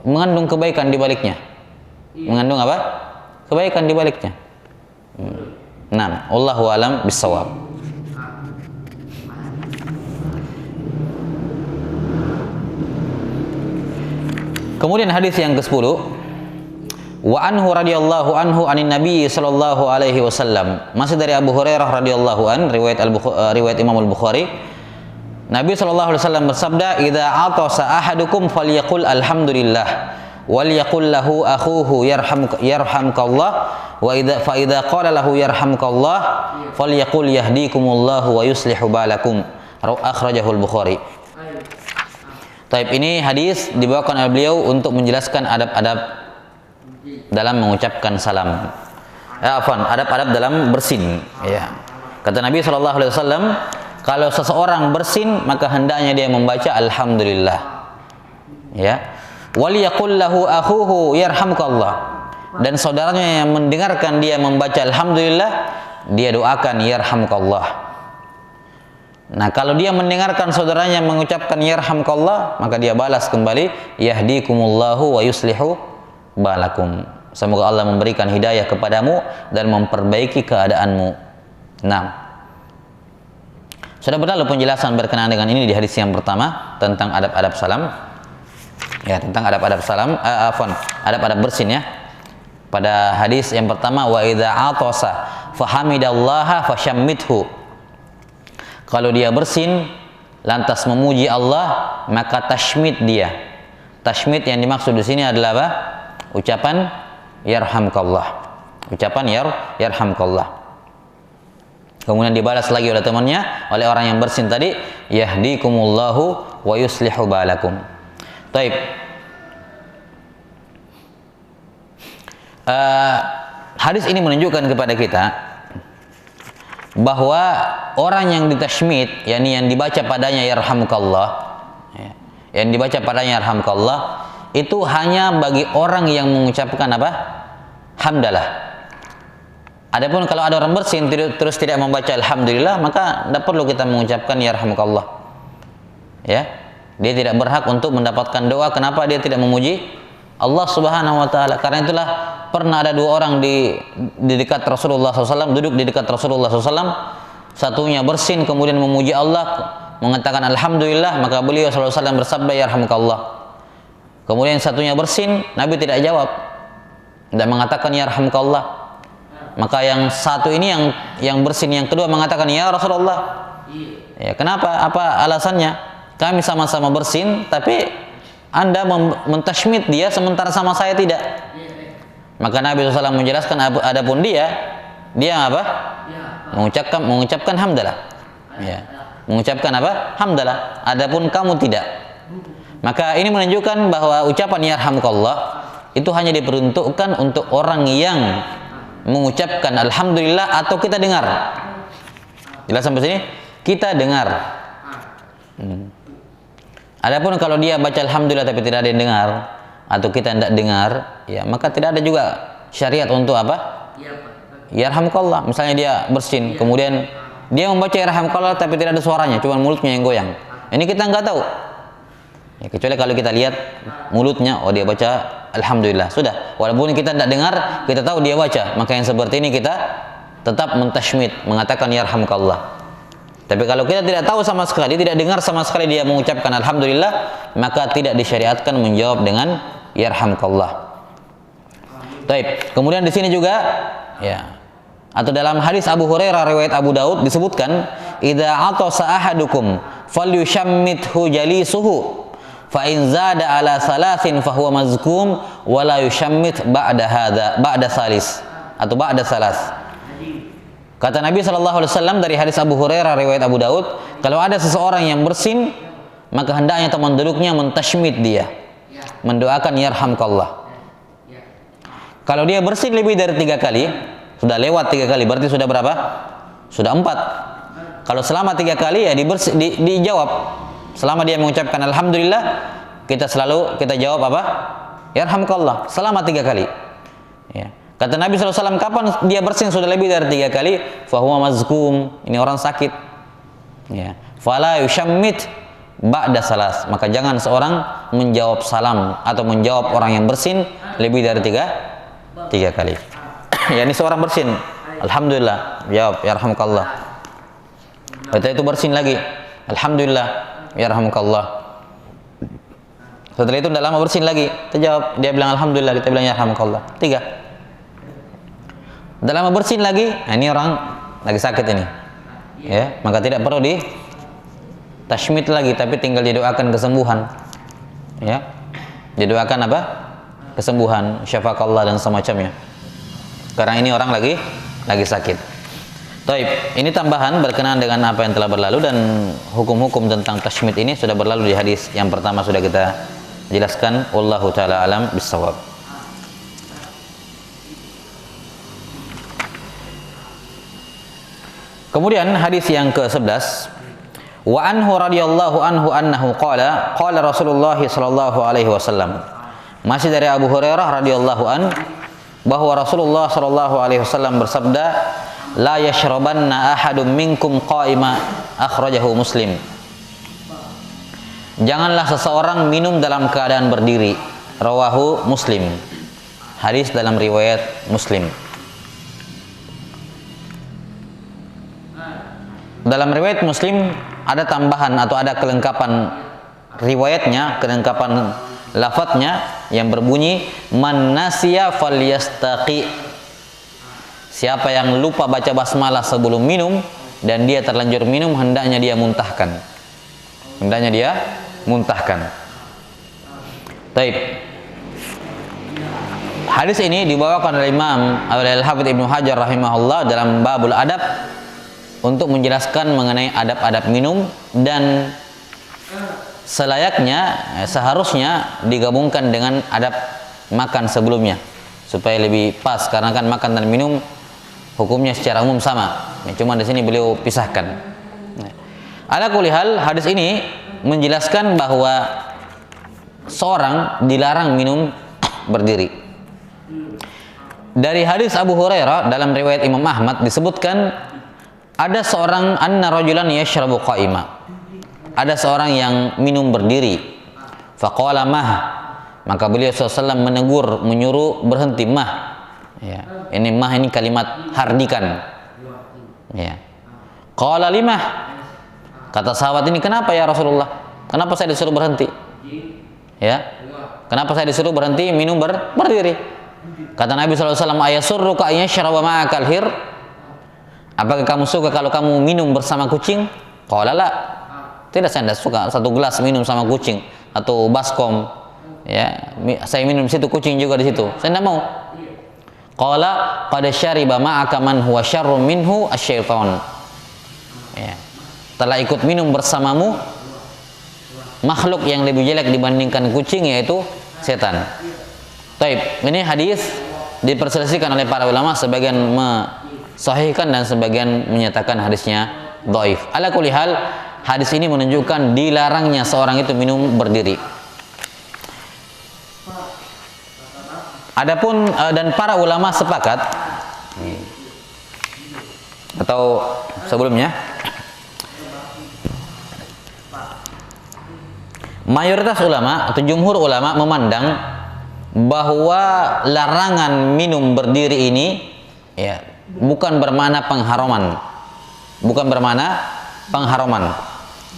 mengandung kebaikan di baliknya. Mengandung apa? Kebaikan di baliknya. Nah, wallahu alam bissawab. Kemudian hadis yang ke-10, wa anhu radhiyallahu anhu anin nabi sallallahu alaihi wasallam. Masih dari Abu Hurairah radhiyallahu an, riwayat Imam Al-Bukhari. Nabi sallallahu alaihi wasallam bersabda, "Idza atasa ahadukum falyaqul alhamdulillah wal yaqul lahu akhuhu yarhamkallah wa idza qala lahu yarhamkallah falyaqul yahdikumullahu wa yuslihu balakum." Akhrajahu Al-Bukhari. Taib, ini hadis dibawakan oleh beliau untuk menjelaskan adab-adab dalam mengucapkan salam. Adab-adab dalam bersin. Ya. Kata Nabi SAW, kalau seseorang bersin maka hendaknya dia membaca alhamdulillah. Ya. Wal yaqul lahu akhuhu yarhamkallah. Dan saudaranya yang mendengarkan dia membaca alhamdulillah, dia doakan yarhamkallah. Nah, kalau dia mendengarkan saudaranya mengucapkan yarhamkallah, maka dia balas kembali yahdikumullahu wa yuslihu balakum. Semoga Allah memberikan hidayah kepadamu dan memperbaiki keadaanmu. Nah, sudah berlalu penjelasan berkenaan dengan ini di hadis yang pertama tentang adab-adab salam. Ya, tentang adab-adab salam, adab-adab bersin ya. Pada hadis yang pertama, wa idza atasa fahamidallaha fashammithu. Kalau dia bersin lantas memuji Allah, maka tashmid dia. Tashmid yang dimaksud di sini adalah apa? Ucapan yarhamkallah. Ucapan yarhamkallah. Kemudian dibalas lagi oleh temannya, oleh orang yang bersin tadi, yahdikumullahu wa yuslihu balakum. Taib. Hadis ini menunjukkan kepada kita bahwa orang yang ditashmid, yakni yang dibaca padanya yarhamkallah, yang dibaca padanya yarhamkallah, itu hanya bagi orang yang mengucapkan apa? Hamdalah. Adapun kalau ada orang bersin terus tidak membaca alhamdulillah, maka tidak perlu kita mengucapkan yarhamkallah. Ya, dia tidak berhak untuk mendapatkan doa. Kenapa dia tidak memuji Allah Subhanahu wa taala? Karena itulah pernah ada dua orang di dekat Rasulullah SAW, duduk di dekat Rasulullah SAW. Satunya bersin kemudian memuji Allah, mengatakan alhamdulillah, maka beliau SAW bersabda yarhamkallah. Kemudian satunya bersin, Nabi tidak jawab, tidak mengatakan yarhamkallah. Maka yang satu ini yang bersin yang kedua mengatakan ya Rasulullah. Ya, kenapa? Apa alasannya? Kami sama-sama bersin, tapi Anda mentashmid dia sementara sama saya tidak. Maka Nabi SAW menjelaskan, adapun dia apa? Mengucapkan hamdalah. Ya. Mengucapkan apa? Hamdalah. Adapun kamu tidak. Maka ini menunjukkan bahwa ucapan yarhamkallah itu hanya diperuntukkan untuk orang yang mengucapkan alhamdulillah atau kita dengar. Jelas sampai sini? Kita dengar. Adapun kalau dia baca alhamdulillah tapi tidak ada yang dengar atau kita tidak dengar, ya maka tidak ada juga syariat untuk apa? Yarhamkallah. Misalnya dia bersin, kemudian dia membaca yarhamkallah tapi tidak ada suaranya, cuma mulutnya yang goyang. Ini kita nggak tahu. Ya, kecuali kalau kita lihat mulutnya, oh dia baca alhamdulillah, sudah. Walaupun kita tidak dengar, kita tahu dia baca, maka yang seperti ini kita tetap mentashmid, mengatakan yarhamkallah. Tapi kalau kita tidak tahu sama sekali, tidak dengar sama sekali dia mengucapkan alhamdulillah, maka tidak disyariatkan menjawab dengan yarhamkallah. Taib. Kemudian di sini juga ya, atau dalam hadis Abu Hurairah riwayat Abu Daud disebutkan, idza atasa ahadukum falyushammithu jalisuhu fa in zada ala salasin fa huwa mazkum wa la yushammit ba'da salis atau ba'da salas. Kata Nabi SAW dari hadis Abu Hurairah riwayat Abu Daud, kalau ada seseorang yang bersin, maka hendaknya teman duduknya mentashmid dia, mendoakan yarhamkallah. Kalau dia bersin lebih dari 3 kali, sudah lewat 3 kali, berarti sudah berapa? Sudah 4. Kalau selama 3 kali ya dijawab. Selama dia mengucapkan alhamdulillah, kita jawab apa? Yarhamkallah selama 3 kali. Ya. Kata Nabi SAW, kapan dia bersin sudah lebih dari 3 kali, fahuwa mazkum, ini orang sakit. Ya. Fala yushammit ba'da salas, maka jangan seorang menjawab salam atau menjawab orang yang bersin lebih dari 3 kali. Ya, ini seorang bersin, alhamdulillah, jawab yarhamkallah. Setelah itu bersin lagi, alhamdulillah, yarhamkallah. Setelah itu tidak lama bersin lagi, kita jawab, dia bilang alhamdulillah, kita bilang yarhamkallah. 3. Tidak lama bersin lagi, nah ini orang lagi sakit ini, ya, maka tidak perlu di tashmid lagi, tapi tinggal didoakan kesembuhan, ya, didoakan apa? Kesembuhan, syafakallah dan semacamnya. Karena ini orang lagi sakit. Taib, ini tambahan berkenaan dengan apa yang telah berlalu, dan hukum-hukum tentang tashmid ini sudah berlalu di hadis yang pertama sudah kita jelaskan. Wallahu taala alam bissawab. Kemudian hadis yang ke-11, wa anhu radhiyallahu anhu annahu qala Rasulullah sallallahu alaihi wasallam. Masih dari Abu Hurairah radhiyallahu an, bahwa Rasulullah sallallahu alaihi wasallam bersabda, la yashrabanna ahadum minkum qa'ima, akhrajahu Muslim. Janganlah seseorang minum dalam keadaan berdiri, rawahu Muslim. Hadis dalam riwayat Muslim. Dalam riwayat Muslim ada tambahan atau ada kelengkapan riwayatnya, kelengkapan lafadznya yang berbunyi, man nasiya falyastaqi. Siapa yang lupa baca basmalah sebelum minum dan dia terlanjur minum, hendaknya dia muntahkan. Hendaknya dia muntahkan. Taib. Hadis ini dibawakan oleh Imam Al-Hafidz Ibnu Hajar rahimahullah dalam Babul Adab untuk menjelaskan mengenai adab-adab minum, dan selayaknya, seharusnya digabungkan dengan adab makan sebelumnya supaya lebih pas, karena kan makan dan minum hukumnya secara umum sama, cuma di sini beliau pisahkan. Ala kulli hal, hadis ini menjelaskan bahwa seorang dilarang minum berdiri. Dari hadis Abu Hurairah dalam riwayat Imam Ahmad disebutkan, ada seorang anna rajulan yashrabu qa'ima. Ada seorang yang minum berdiri. Faqala mah. Maka beliau SAW menegur, menyuruh berhenti, mah. Ya. Ini mah, ini kalimat hardikan. Ya. Qala limah. Kata sahabat ini, kenapa ya Rasulullah? Kenapa saya disuruh berhenti? Ya. Kenapa saya disuruh berhenti minum berdiri? Kata Nabi SAW, ayasurruka ayyashraba ma'akal hir? Apakah kamu suka kalau kamu minum bersama kucing? Qala la. Tidak, saya tidak suka satu gelas minum sama kucing atau baskom. Ya, saya minum di situ, kucing juga di situ. Saya tidak mau. Qala qad syariba ma'aka man huwa syarrun minhu asy-syaitan. Ya. Telah ikut minum bersamamu makhluk yang lebih jelek dibandingkan kucing, yaitu setan. Taib, ini hadis diperselisihkan oleh para ulama, sebagian sahihkan dan sebagian menyatakan hadisnya dhaif. Ala kulli hal, hadis ini menunjukkan dilarangnya seorang itu minum berdiri. Adapun dan para ulama sepakat, atau sebelumnya, mayoritas ulama atau jumhur ulama memandang bahwa larangan minum berdiri ini, ya, bukan bermakna pengharaman,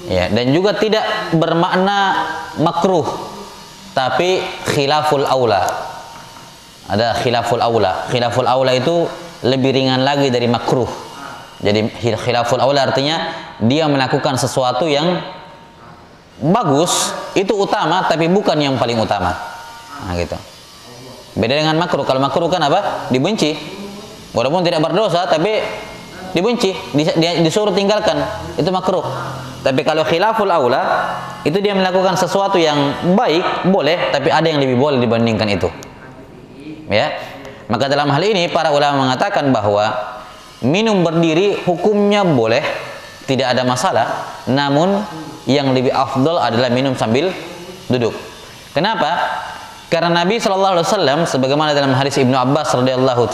ya, dan juga tidak bermakna makruh, tapi khilaful aula, Ada khilaful aula. Khilaful aula itu lebih ringan lagi dari makruh. Jadi khilaful aula artinya dia melakukan sesuatu yang bagus, itu utama tapi bukan yang paling utama. Nah, gitu. Beda dengan makruh. Kalau makruh kan apa? Dibenci. Walaupun tidak berdosa tapi dibenci, disuruh tinggalkan. Itu makruh. Tapi kalau khilaful aula, itu dia melakukan sesuatu yang baik, boleh, tapi ada yang lebih boleh dibandingkan itu. Ya. Maka dalam hal ini para ulama mengatakan bahwa minum berdiri hukumnya boleh, tidak ada masalah, namun yang lebih afdal adalah minum sambil duduk. Kenapa? Karena Nabi sallallahu alaihi wasallam sebagaimana dalam hadis Ibnu Abbas radhiyallahu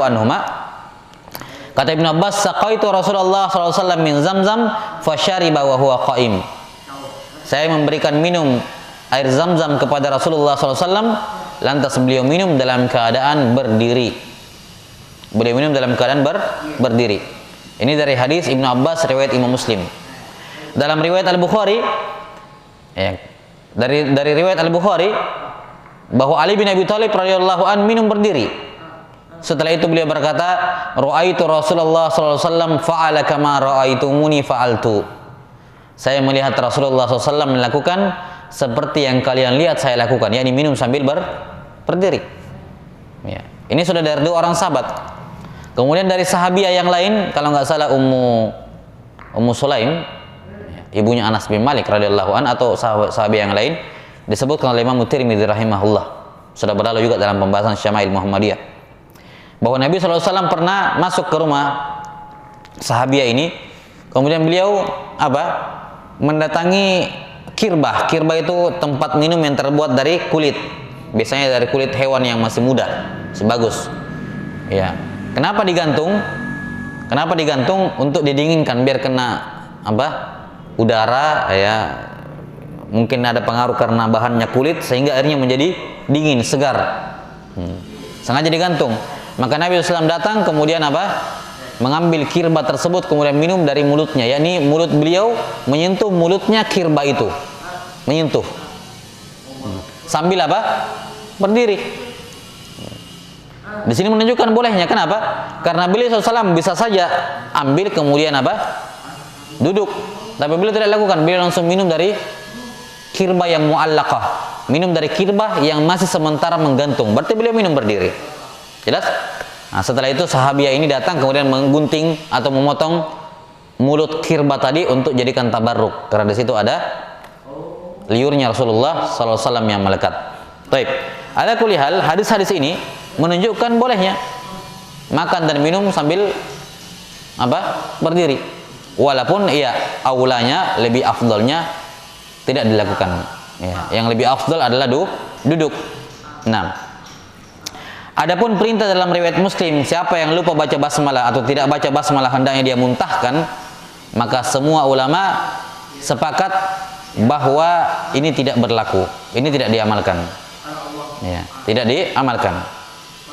anhuma, kata Ibnu Abbas, saqaitu Rasulullah sallallahu alaihi wasallam min Zamzam fasyariba wa huwa qaim. Saya memberikan minum air Zamzam kepada Rasulullah sallallahu alaihi wasallam, lantas beliau minum dalam keadaan berdiri. Beliau minum dalam keadaan berdiri. Ini dari hadis Ibnu Abbas riwayat Imam Muslim. Dalam riwayat Al-Bukhari, ya, dari riwayat Al-Bukhari bahwa Ali bin Abi Thalib radhiyallahu an minum berdiri. Setelah itu beliau berkata, "Ra'aitu Rasulullah sallallahu alaihi wasallam fa'ala kama ra'aitumuni fa'altu." Saya melihat Rasulullah SAW melakukan seperti yang kalian lihat saya lakukan, yakni minum sambil berdiri. Ya. Ini sudah dari dua orang sahabat. Kemudian dari sahabiah yang lain, kalau nggak salah Ummu Sulaim, ibunya Anas bin Malik radhiyallahu an, atau sahabiah yang lain, disebutkan oleh Imam Tirmidzi rahimahullah. Sudah berlalu juga dalam pembahasan Syama'il Muhammadiyah, bahwa Nabi SAW pernah masuk ke rumah sahabiah ini, kemudian beliau mendatangi kirbah. Kirbah itu tempat minum yang terbuat dari kulit, biasanya dari kulit hewan yang masih muda, sebagus. Ya, kenapa digantung? Kenapa digantung? Untuk didinginkan biar kena udara, ya. Mungkin ada pengaruh karena bahannya kulit sehingga airnya menjadi dingin, segar. Sengaja digantung. Maka Nabi SAW datang, kemudian mengambil kirbah tersebut, kemudian minum dari mulutnya, yakni mulut beliau menyentuh mulutnya kirbah itu, menyentuh sambil berdiri. Di sini menunjukkan bolehnya. Kenapa? Karena beliau SAW bisa saja ambil kemudian duduk, tapi beliau tidak lakukan. Beliau langsung minum dari kirbah yang mu'allaqah, minum dari kirbah yang masih sementara menggantung. Berarti beliau minum berdiri. Jelas? Nah, setelah itu sahabiah ini datang kemudian menggunting atau memotong mulut kirbah tadi untuk jadikan tabarruk, karena di situ ada liurnya Rasulullah SAW yang melekat. Baik. Ala kulli hal, hadis-hadis ini menunjukkan bolehnya makan dan minum sambil berdiri. Walaupun aulanya, lebih afdalnya tidak dilakukan. Ya, yang lebih afdal adalah duduk. Nah, adapun perintah dalam riwayat Muslim, siapa yang lupa baca basmalah atau tidak baca basmalah hendaknya dia muntahkan, maka semua ulama sepakat bahwa ini tidak berlaku, ini tidak diamalkan. Ya, tidak diamalkan.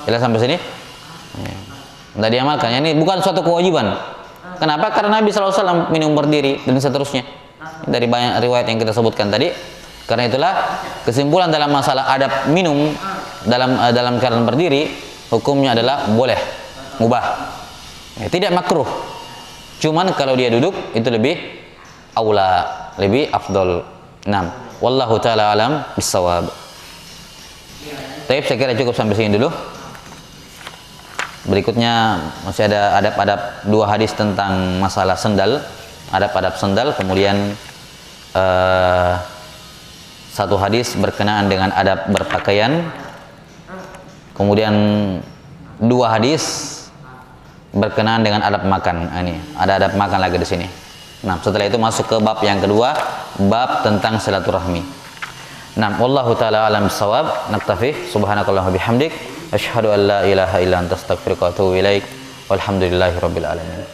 Jelas sampai sini? Ya, tidak diamalkan. Ini bukan suatu kewajiban. Kenapa? Karena Nabi SAW minum berdiri dan seterusnya. Dari banyak riwayat yang kita sebutkan tadi. Karena itulah kesimpulan dalam masalah adab minum dalam keadaan berdiri, hukumnya adalah boleh, mubah, ya, tidak makruh. Cuman kalau dia duduk itu lebih aula, lebih afdol. Nah, wallahu taala alam bisawab. Baik, saya kira cukup sampai sini dulu. Berikutnya masih ada adab-adab dua hadis tentang masalah sendal, adab-adab sendal, kemudian satu hadis berkenaan dengan adab berpakaian, kemudian dua hadis berkenaan dengan adab makan. Ini ada adab makan lagi di sini. Nah, setelah itu masuk ke bab yang kedua, bab tentang silaturahmi. Nah, wallahu taala alam bisawab. Naktafi. Subhanakallahumma bihamdik, asyhadu an la ilaha illa anta astaghfiruka wa atubu ilaik. Walhamdulillahirabbil alamin.